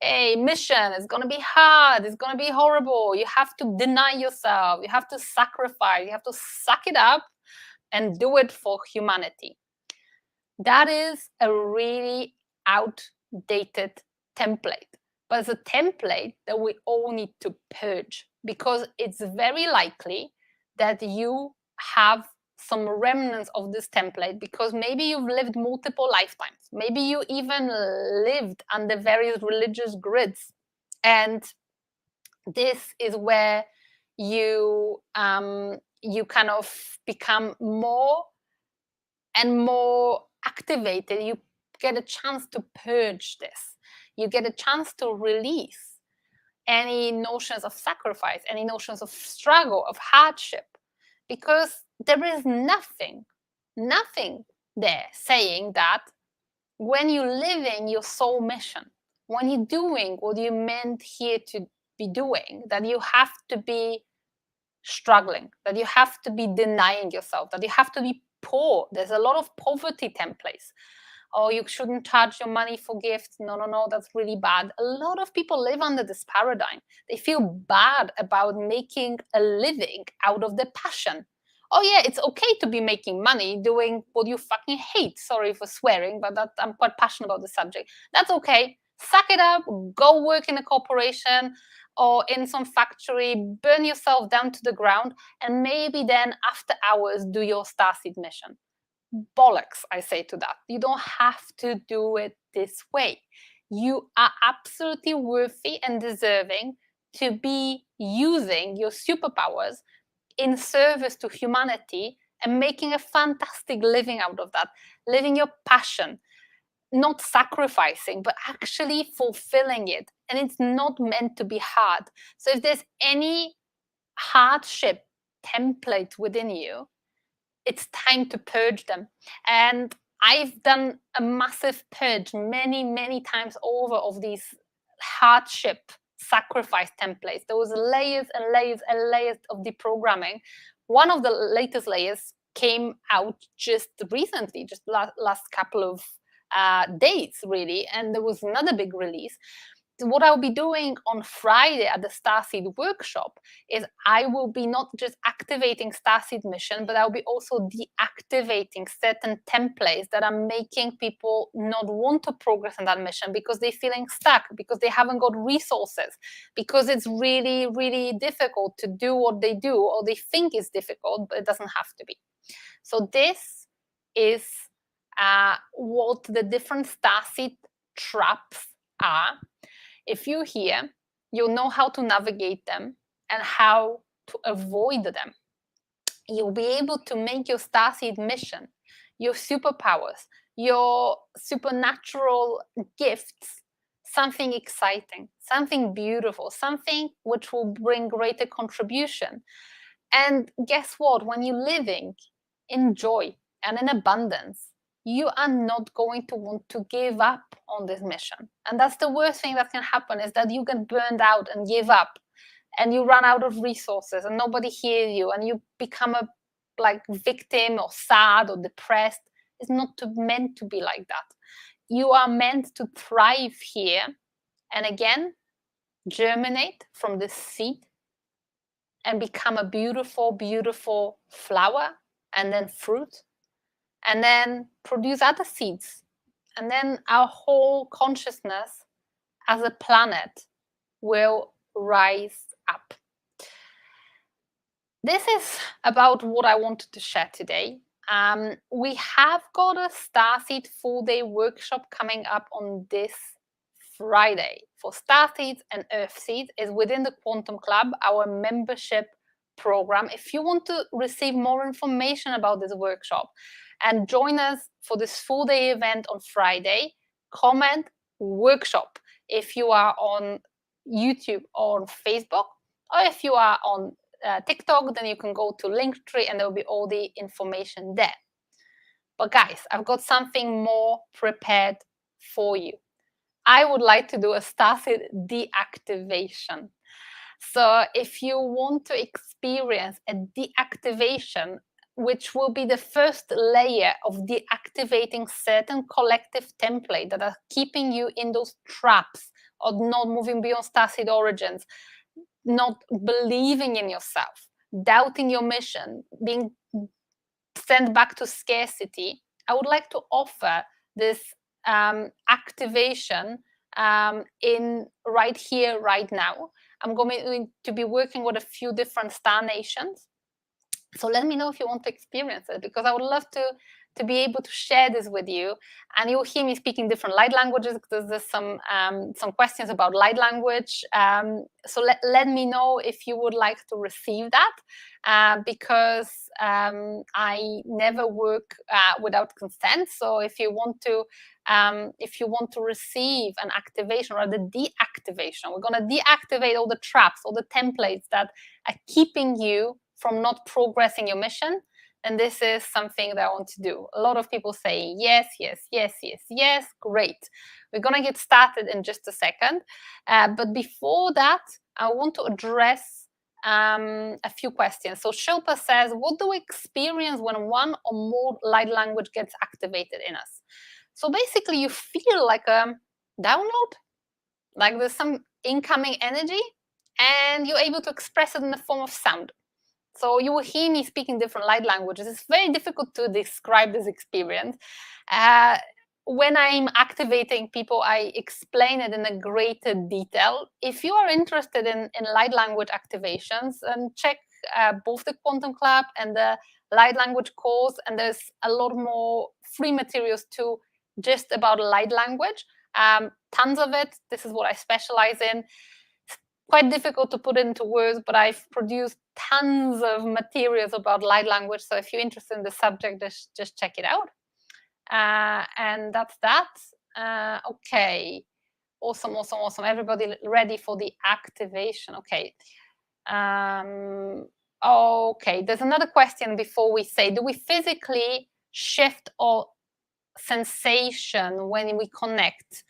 Speaker 1: A mission is going to be hard, it's going to be horrible, you have to deny yourself, you have to sacrifice, you have to suck it up and do it for humanity. That is a really outdated template, but it's a template that we all need to purge, because it's very likely that you have some remnants of this template, because maybe you've lived multiple lifetimes. Maybe you even lived under various religious grids. And this is where you kind of become more and more activated. You get a chance to purge this. You get a chance to release any notions of sacrifice, any notions of struggle, of hardship, because there is nothing there saying that when you're living your soul mission, when you're doing what you're meant here to be doing, that you have to be struggling, that you have to be denying yourself, that you have to be poor. There's a lot of poverty templates. Oh, you shouldn't charge your money for gifts. No, that's really bad. A lot of people live under this paradigm. They feel bad about making a living out of their passion. Oh yeah, it's okay to be making money doing what you fucking hate. Sorry for swearing, but I'm quite passionate about the subject. That's okay. Suck it up, go work in a corporation or in some factory, burn yourself down to the ground, and maybe then after hours do your Starseed mission. Bollocks, I say to that. You don't have to do it this way. You are absolutely worthy and deserving to be using your superpowers in service to humanity and making a fantastic living out of that, living your passion, not sacrificing, but actually fulfilling it. And it's not meant to be hard. So if there's any hardship template within you, it's time to purge them. And I've done a massive purge many times over of these hardship sacrifice templates. There was layers and layers and layers of deprogramming. One of the latest layers came out just recently, just last couple of days, really, and there was another big release. What I'll be doing on Friday at the Starseed workshop is I will be not just activating Starseed mission, but I'll be also deactivating certain templates that are making people not want to progress in that mission because they're feeling stuck, because they haven't got resources, because it's really difficult to do what they do, or they think it's difficult, but it doesn't have to be. So this is what the different Starseed traps are. If you're here, you'll know how to navigate them and how to avoid them. You'll be able to make your Starseed mission, your superpowers, your supernatural gifts, something exciting, something beautiful, something which will bring greater contribution. And guess what? When you're living in joy and in abundance, you are not going to want to give up on this mission. And that's the worst thing that can happen, is that you get burned out and give up, and you run out of resources and nobody hears you, and you become a victim or sad or depressed. It's not meant to be like that. You are meant to thrive here, and again, germinate from this seed and become a beautiful flower, and then fruit, and then produce other seeds. And then our whole consciousness as a planet will rise up. This is about what I wanted to share today. We have got a Starseed full-day workshop coming up on this Friday for Starseeds and Earthseeds. Is within the Quantum Club, our membership program. If you want to receive more information about this workshop and join us for this full-day event on Friday, comment workshop if you are on YouTube or on Facebook, or if you are on TikTok, then you can go to Linktree and there will be all the information there. But guys, I've got something more prepared for you. I would like to do a Starseed deactivation. So if you want to experience a deactivation, which will be the first layer of deactivating certain collective templates that are keeping you in those traps of not moving beyond Starseed origins, not believing in yourself, doubting your mission, being sent back to scarcity, I would like to offer this activation in right here, right now. I'm going to be working with a few different star nations. So let me know if you want to experience it, because I would love to be able to share this with you. And you'll hear me speaking different light languages, because there's some questions about light language. So let me know if you would like to receive that, because I never work without consent. So if you want to receive an activation or the deactivation, we're going to deactivate all the traps, all the templates that are keeping you from not progressing your mission. And this is something that I want to do. A lot of people say yes, yes, yes, yes, yes. Great. We're going to get started in just a second. But before that, I want to address a few questions. So Shilpa says, what do we experience when one or more light language gets activated in us? So basically, you feel like a download, like there's some incoming energy, and you're able to express it in the form of sound. So you will hear me speaking different light languages. It's very difficult to describe this experience. When I'm activating people, I explain it in a greater detail. If you are interested in light language activations, check both the Quantum Club and the light language course. And there's a lot more free materials too, just about light language. Tons of it. This is what I specialize in. quite difficult to put into words, but I've produced tons of materials about light language. So if you're interested in the subject, just check it out. And that's that. Okay. Awesome. Everybody ready for the activation? Okay. Okay. There's another question before we say, do we physically shift our sensation when we connect?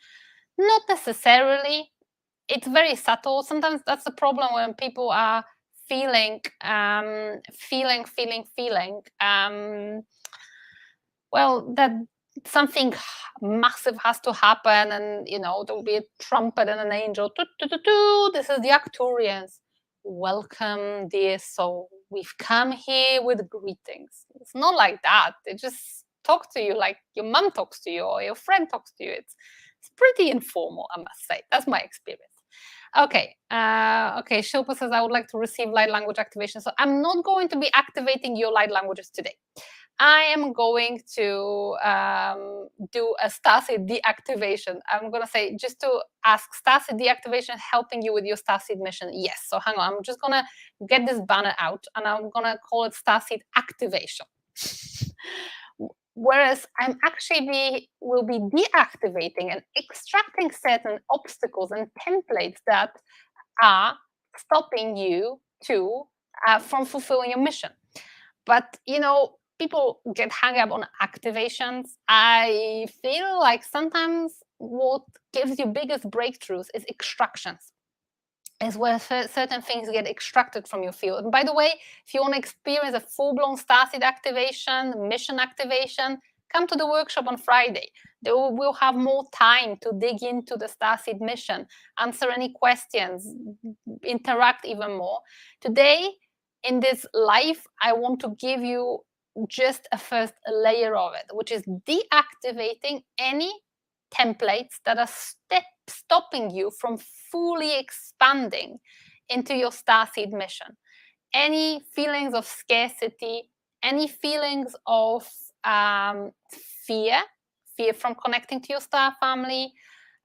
Speaker 1: Not necessarily. It's very subtle. Sometimes that's the problem when people are feeling. Well, that something massive has to happen, and there'll be a trumpet and an angel. This is the Arcturians. Welcome, dear soul. We've come here with greetings. It's not like that. They just talk to you like your mum talks to you or your friend talks to you. It's pretty informal, I must say. That's my experience. Okay. Okay. Shilpa says, I would like to receive light language activation. So I'm not going to be activating your light languages today. I am going to do a Starseed deactivation. I'm going to say, just to ask, Starseed deactivation helping you with your Starseed mission? Yes. So hang on. I'm just going to get this banner out and I'm going to call it Starseed activation. Whereas I'm actually will be deactivating and extracting certain obstacles and templates that are stopping you from fulfilling your mission. But people get hung up on activations. I feel like sometimes what gives you biggest breakthroughs is extractions. Is where certain things get extracted from your field. And by the way, if you want to experience a full-blown Starseed activation, mission activation, come to the workshop on Friday. We'll have more time to dig into the Starseed mission, answer any questions, interact even more. Today, in this live, I want to give you just a first layer of it, which is deactivating any templates that are stopping you from fully expanding into your Starseed mission. Any feelings of scarcity, any feelings of fear from connecting to your star family,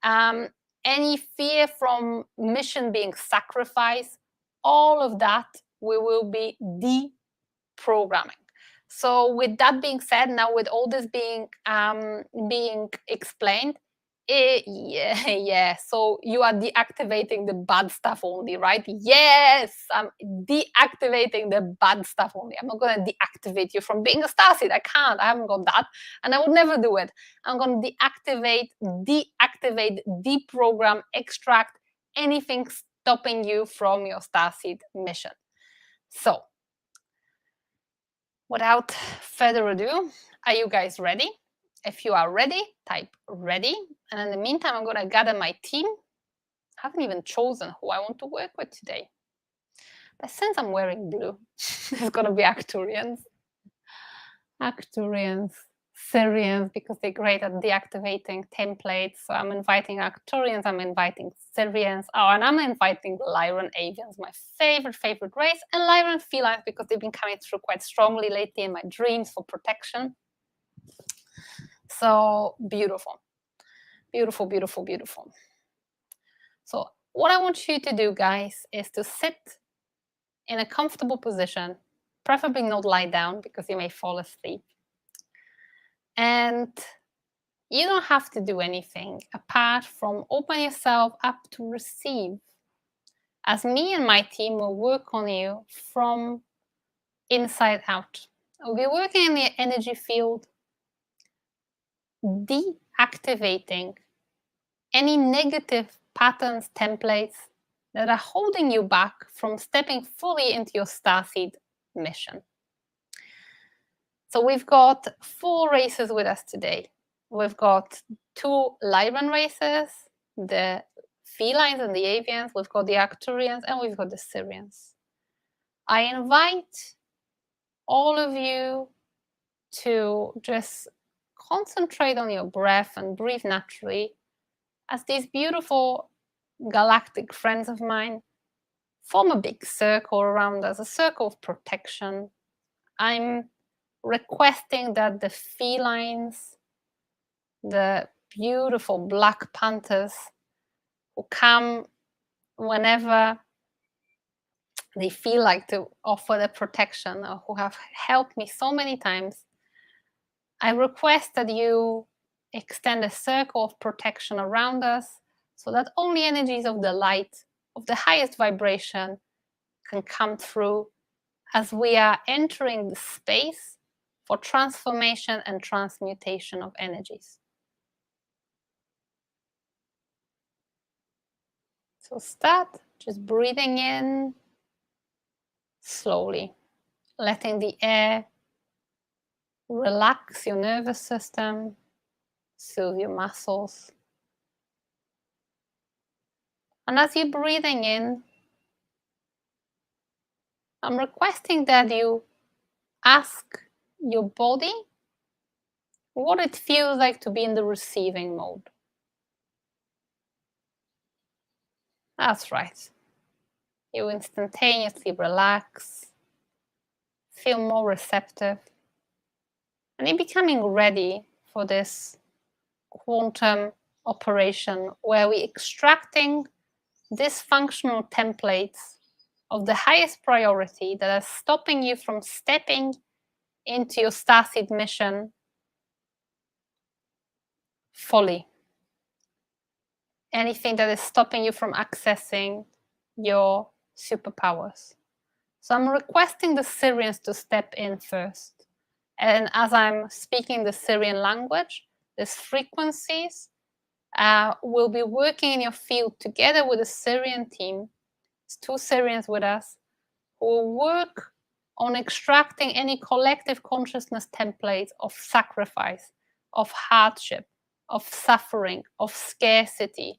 Speaker 1: any fear from mission being sacrificed, all of that we will be deprogramming. So with that being said, now with all this being explained, yeah. So you are deactivating the bad stuff only, right? Yes, I'm deactivating the bad stuff only. I'm not going to deactivate you from being a Starseed. I can't. I haven't got that, and I would never do it. I'm going to deactivate, deprogram, extract anything stopping you from your Starseed mission. So, without further ado, are you guys ready? If you are ready, type ready. And in the meantime, I'm going to gather my team. I haven't even chosen who I want to work with today. But since I'm wearing blue, it's going to be Arcturians, Syrians, because they're great at deactivating templates. So I'm inviting Arcturians, I'm inviting Syrians, and I'm inviting Lyran Avians, my favorite race, and Lyran Felines, because they've been coming through quite strongly lately in my dreams for protection. So beautiful. So what I want you to do, guys, is to sit in a comfortable position, preferably not lie down because you may fall asleep. And you don't have to do anything apart from open yourself up to receive, as me and my team will work on you from inside out. We'll be working in the energy field, deactivating any negative patterns, templates that are holding you back from stepping fully into your Starseed mission. So we've got 4 races with us today. We've got 2 Lyran races, the felines and the avians, we've got the Arcturians, and we've got the Syrians. I invite all of you to just concentrate on your breath and breathe naturally as these beautiful galactic friends of mine form a big circle around us, a circle of protection. I'm requesting that the felines, the beautiful black panthers who come whenever they feel like to offer the protection, or who have helped me so many times, I request that you extend a circle of protection around us so that only energies of the light, of the highest vibration, can come through as we are entering the space for transformation and transmutation of energies. So start just breathing in slowly, letting the air relax your nervous system, soothe your muscles. And as you're breathing in, I'm requesting that you ask your body what it feels like to be in the receiving mode. That's right. You instantaneously relax, feel more receptive, and you're becoming ready for this quantum operation where we're extracting dysfunctional templates of the highest priority that are stopping you from stepping into your Starseed mission fully. Anything that is stopping you from accessing your superpowers. So I'm requesting the Syrians to step in first. And as I'm speaking the Syrian language, these frequencies will be working in your field together with the Syrian team. There's 2 Syrians with us who will work on extracting any collective consciousness templates of sacrifice, of hardship, of suffering, of scarcity,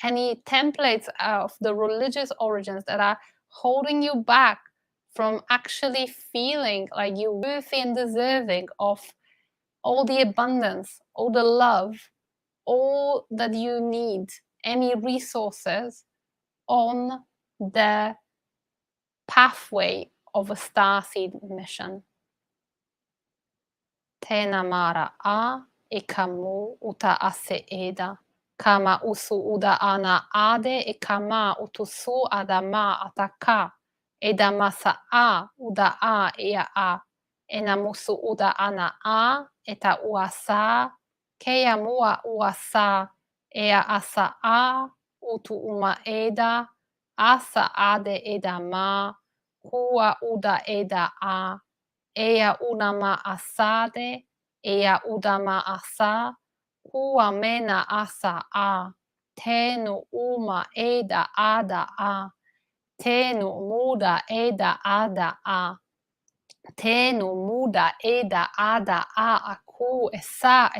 Speaker 1: any templates of the religious origins that are holding you back from actually feeling like you're worthy and deserving of all the abundance, all the love, all that you need, any resources on the pathway of a starseed mission. Tēnā mara a e ka mū uta ase eda. Ka ma usu uda ana ade e ka ma utusu ada ma ataka. E da masa a uda a ia a. E na musu uda ana a e ta uasa. Keia mua uasa ea asa a utu uma eda. Asa ade eda ma. Hua uda eda a. Ea una ma asade, ea uda ma asa, hua mena asa a, tēnu uma eda ada a, tēnu muda eda ada a, tēnu muda eda ada a aku esa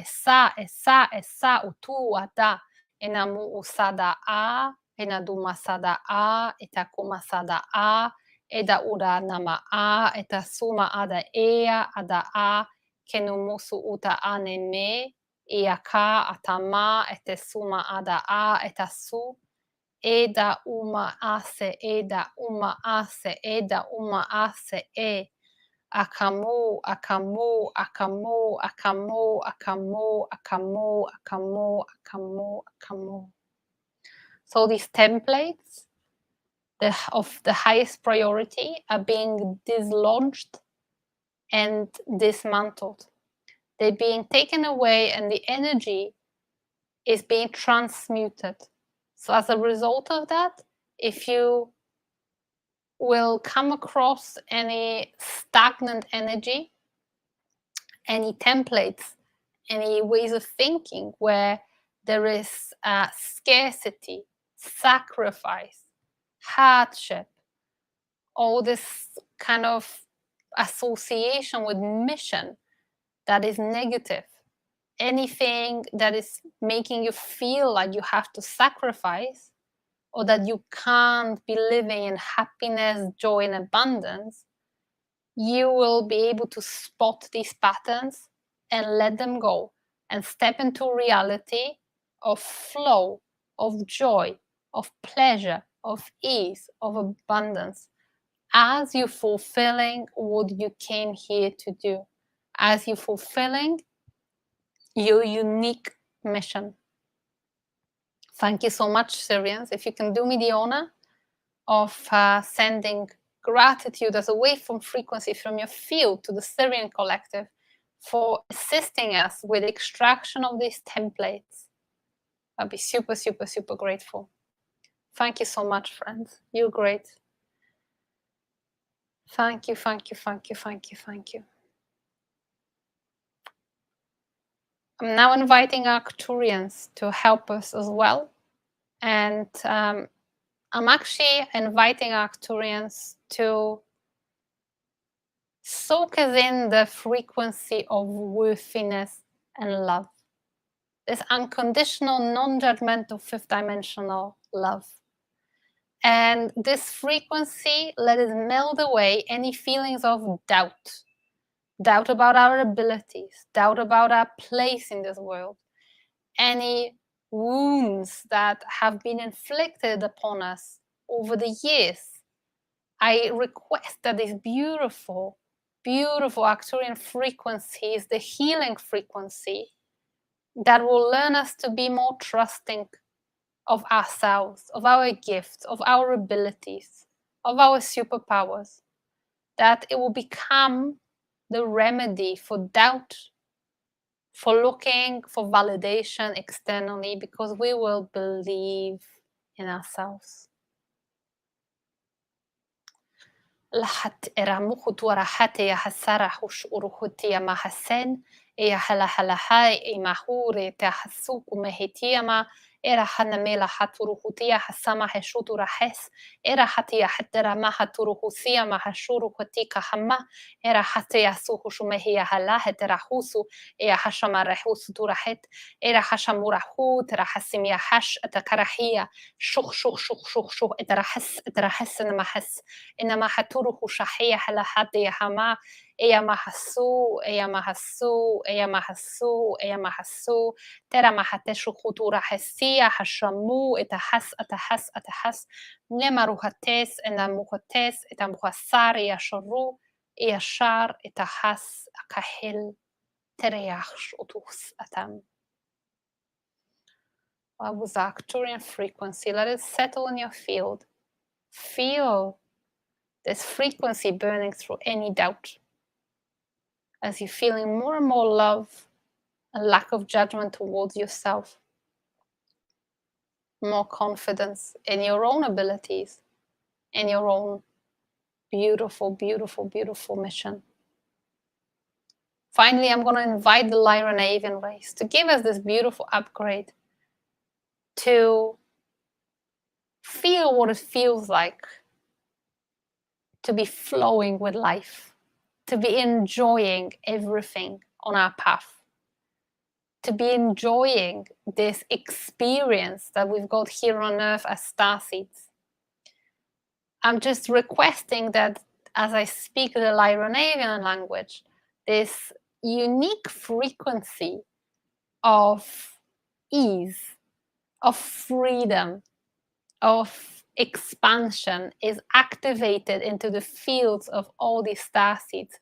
Speaker 1: utu ada, ena mu usada a, ena dumasada a, eta kumasada a, eda uda nama a, eta suma ada ea ada a, kenu musu uta ane me, ea ka atama, ete suma ada a, eta su, eda uma ase, eda uma ase, eda uma ase e, akamu, akamu, akamu, akamu, akamu, akamu, akamu, akamu, akamu. So these templates of the highest priority are being dislodged and dismantled. They're being taken away and the energy is being transmuted. So as a result of that, if you will come across any stagnant energy, any templates, any ways of thinking where there is scarcity, sacrifice, hardship, all this kind of association with mission that is negative, anything that is making you feel like you have to sacrifice or that you can't be living in happiness, joy, and abundance, you will be able to spot these patterns and let them go and step into reality of flow, of joy, of pleasure, of ease, of abundance, as you're fulfilling what you came here to do, as you're fulfilling your unique mission. Thank you so much, Syrians. If you can do me the honor of sending gratitude as a wavefront frequency from your field to the Syrian collective for assisting us with the extraction of these templates. I'd be super, super, super grateful. Thank you so much, friends. You're great. Thank you, thank you, thank you, thank you, thank you. I'm now inviting Arcturians to help us as well. And I'm actually inviting Arcturians to soak us in the frequency of worthiness and love. This unconditional, non-judgmental, fifth-dimensional love. And this frequency, let it melt away any feelings of doubt. Doubt about our abilities, doubt about our place in this world, any wounds that have been inflicted upon us over the years. I request that this beautiful, beautiful Arcturian frequency is the healing frequency that will learn us to be more trusting of ourselves, of our gifts, of our abilities, of our superpowers, that it will become the remedy for doubt, for looking for validation externally, because we will believe in ourselves. Lahat eramuhu tuarahate ya hasara hush uruhuti ya mahasen ya halahalahai imahuri te hasuku mehitiama era hanamela haturuhutia hasama heshutu rahes era hatia hatera mahaturuhusia mahashuru katika hama era hatia suhushu mehia halahet rahusu ya hashamarehusu turahet era hashamurahu terahasimia hash atakarahia shuk shuk shuk shuk shuk eterahas namahas inama haturuhu shahia halahati hama Eya mahasu, eya mahasu, eya mahasu, eya mahasu. Tera mahateshu kutura hesia hashamu etahas atahas atahas. Nemaruhates enamuhates etamuhasari yasharu yashar etahas akahil tereyash utus atam. With the Arcturian frequency, let it settle in your field. Feel this frequency burning through any doubt, as you're feeling more and more love and lack of judgment towards yourself, more confidence in your own abilities, in your own beautiful, beautiful, beautiful mission. Finally, I'm going to invite the Lyran-Avian race to give us this beautiful upgrade, to feel what it feels like to be flowing with life, to be enjoying everything on our path, to be enjoying this experience that we've got here on Earth as Starseeds. I'm just requesting that as I speak the Lyran-Avian language, this unique frequency of ease, of freedom, of expansion is activated into the fields of all these starseeds.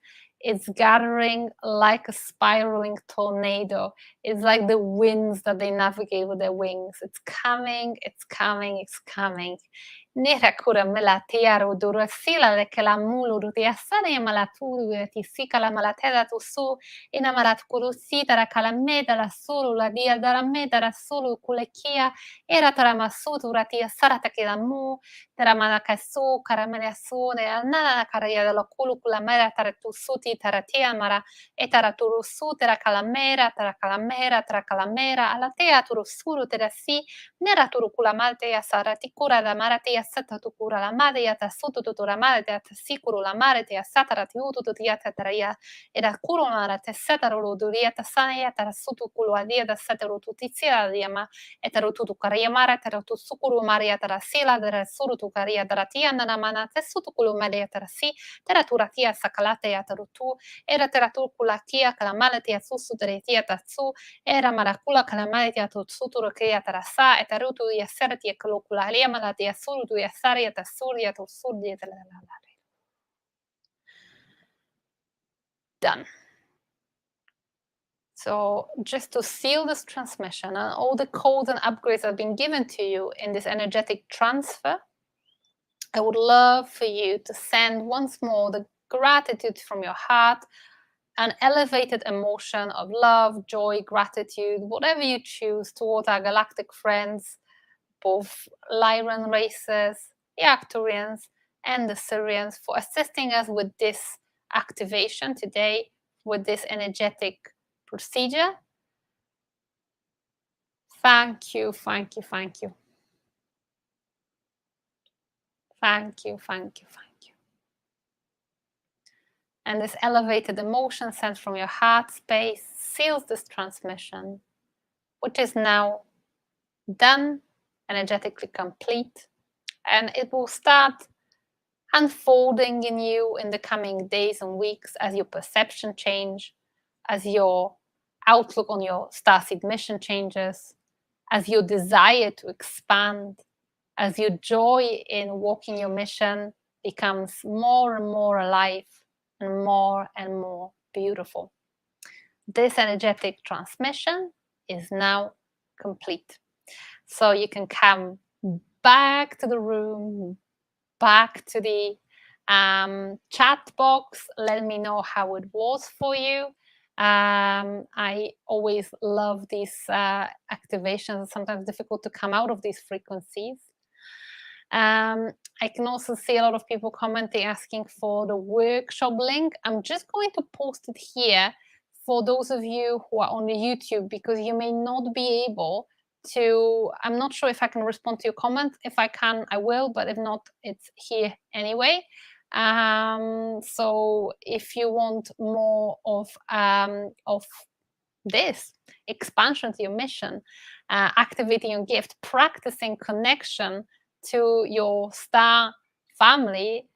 Speaker 1: It's gathering like a spiraling tornado. It's like the winds that they navigate with their wings. It's coming, it's coming, it's coming. Nera kura melatiaro durasila le la mulu rutiasane malaturu tisika la malateda tu su ina malat kurusita la calameda la sulu la dia dara meda la sulu kulekia era taramasutu ratia sarata ke la mu taramana kasu karamana sune nana karaya la kulu kula mera taratu suti taratia mara etaraturu su tera calamera tera calamera ala tea turusuru terasi nera turu kula malte ya sarati kura la marati sata tu kura la mare ya ta sutu tu la mare te ta sikuru la mare te satara ti utu tu ya ta traia e da kuru mara te satara lo duria ta sana ya ta sutu kulu adia da satara tu tizia dia ma e ta tu karia mara ta tu sukuru maria ta sila da suru tu karia da tia na mana te sutu kulu maria ta si ta tu ratia sakalate ya ta tu era ta tu kula tia kala male te susu te tia ta su era marakula kala male te tu sutu rokia ta sa e ta tu ya serti e kula lia mala te suru tu ya saria ta suria tu surdi ta la. Done. So just to seal this transmission and all the codes and upgrades that have been given to you in this energetic transfer, I would love for you to send once more the gratitude from your heart, an elevated emotion of love, joy, gratitude, whatever you choose, towards our galactic friends, both Lyran races, the Arcturians, and the Syrians, for assisting us with this activation today, with this energetic procedure. Thank you, thank you, thank you. Thank you, thank you, thank you. And this elevated emotion sent from your heart space seals this transmission, which is now done, energetically complete, and it will start unfolding in you in the coming days and weeks as your perception change, as your outlook on your Starseed mission changes, as your desire to expand, as your joy in walking your mission becomes more and more alive and more beautiful. This energetic transmission is now complete. So you can come back to the room, back to the chat box. Let me know how it was for you. I always love these activations. It's sometimes difficult to come out of these frequencies. I can also see a lot of people commenting, asking for the workshop link. I'm just going to post it here for those of you who are on the YouTube, because you may not be able to, I'm not sure if I can respond to your comment. If I can, I will, but if not, it's here anyway. So if you want more of this expansion to your mission, activating your gift, practicing connection to your star family,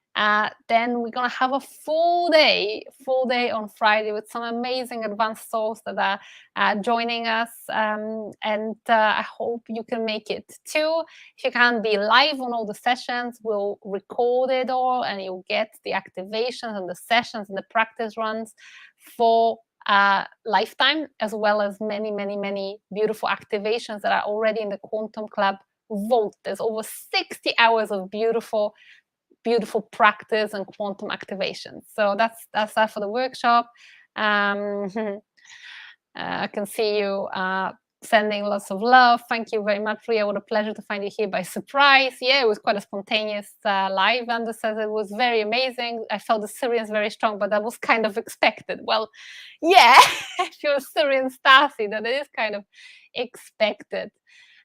Speaker 1: then we're gonna have a full day on Friday with some amazing advanced souls that are joining us, and I hope you can make it too. If you can't be live on all the sessions, we'll record it all, and you'll get the activations and the sessions and the practice runs for lifetime, as well as many beautiful activations that are already in the Quantum Club vault. There's over 60 hours of beautiful practice and quantum activation. So that's that for the workshop. I can see you sending lots of love. Thank you very much, Riya. What a pleasure to find you here by surprise. Yeah, it was quite a spontaneous live. Anders says it was very amazing. I felt the Syrians very strong, but that was kind of expected. Well, yeah, if you're a Syrian Starseed, that is kind of expected.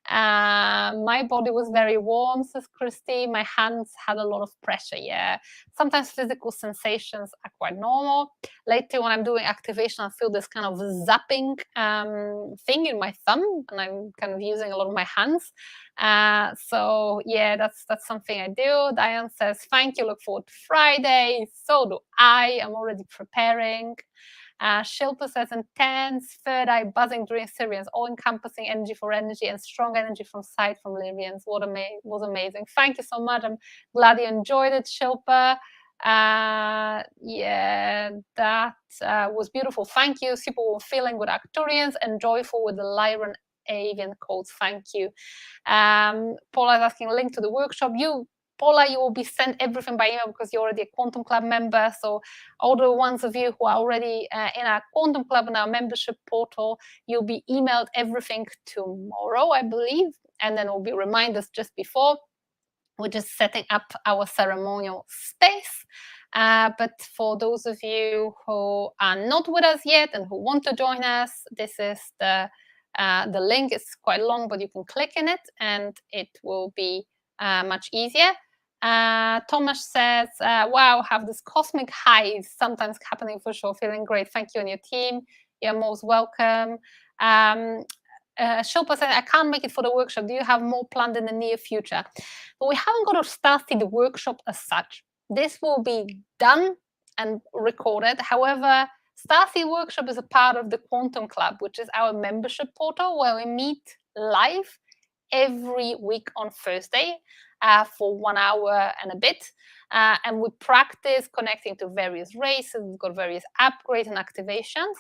Speaker 1: My body was very warm, says Christy. My hands had a lot of pressure. Yeah, sometimes physical sensations are quite normal. Later, when I'm doing activation, I feel this kind of zapping thing in my thumb, and I'm kind of using a lot of my hands. So yeah, that's something I do. Diane says, thank you, look forward to Friday. So do I. I'm already preparing. Shilpa says, intense third eye buzzing during Syrians, all-encompassing energy for energy and strong energy from sight from Lyrians. Was amazing. Thank you so much. I'm glad you enjoyed it, Shilpa. Yeah, that was beautiful. Thank you. Super feeling with Arcturians and joyful with the Lyran avian codes. Thank you. Paula is asking link to the workshop. Paula, you will be sent everything by email because you're already a Quantum Club member. So all the ones of you who are already in our Quantum Club and our membership portal, you'll be emailed everything tomorrow, I believe. And then will be reminders just before. We're just setting up our ceremonial space. But for those of you who are not with us yet and who want to join us, this is the link. It's quite long, but you can click in it and it will be much easier. Thomas says, wow, have this cosmic highs sometimes happening for sure. Feeling great. Thank you and your team. You're most welcome. Shilpa said, I can't make it for the workshop. Do you have more planned in the near future? But we haven't got a Starseed workshop as such. This will be done and recorded. However, Starseed workshop is a part of the Quantum Club, which is our membership portal where we meet live every week on Thursday for 1 hour and a bit. And we practice connecting to various races. We've got various upgrades and activations.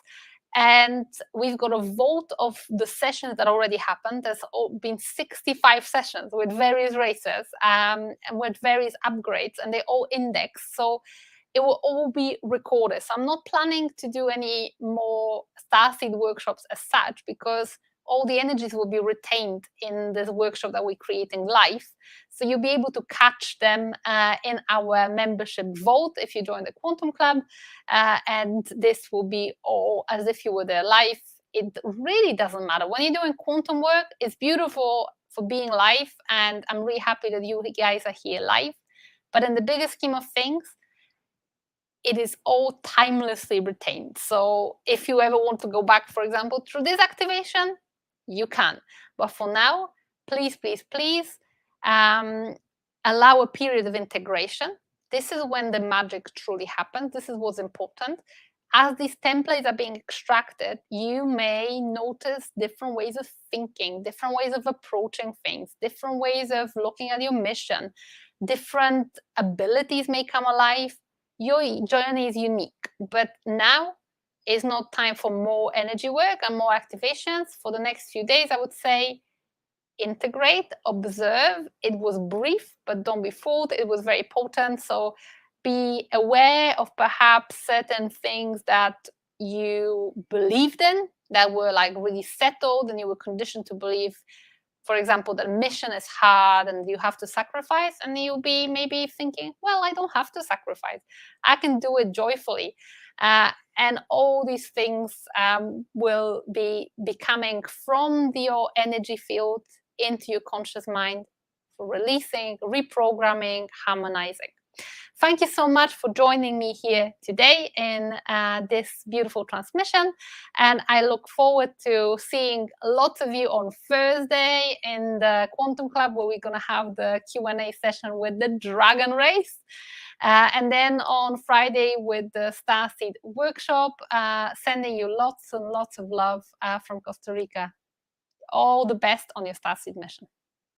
Speaker 1: And we've got a vote of the sessions that already happened. There's been 65 sessions with various races and with various upgrades, and they all indexed. So it will all be recorded. So I'm not planning to do any more Starseed workshops as such, because all the energies will be retained in this workshop that we're creating live. So you'll be able to catch them in our membership vault if you join the Quantum Club. And this will be all as if you were there live. It really doesn't matter. When you're doing quantum work, it's beautiful for being live. And I'm really happy that you guys are here live. But in the bigger scheme of things, it is all timelessly retained. So if you ever want to go back, for example, through this activation, you can. But for now, please, please, please allow a period of integration. This is when the magic truly happens. This is what's important. As these templates are being extracted, you may notice different ways of thinking, different ways of approaching things, different ways of looking at your mission, different abilities may come alive. Your journey is unique, but now is not time for more energy work and more activations. For the next few days, I would say integrate, observe. It was brief, but don't be fooled. It was very potent. So be aware of perhaps certain things that you believed in that were like really settled and you were conditioned to believe. For example, that mission is hard and you have to sacrifice, and you'll be maybe thinking, well, I don't have to sacrifice. I can do it joyfully. And all these things will be coming from your energy field into your conscious mind for releasing, reprogramming, harmonizing. Thank you so much for joining me here today in this beautiful transmission. And I look forward to seeing lots of you on Thursday in the Quantum Club, where we're going to have the Q&A session with the Dragon Race. And then on Friday with the Starseed workshop, sending you lots and lots of love from Costa Rica. All the best on your Starseed mission.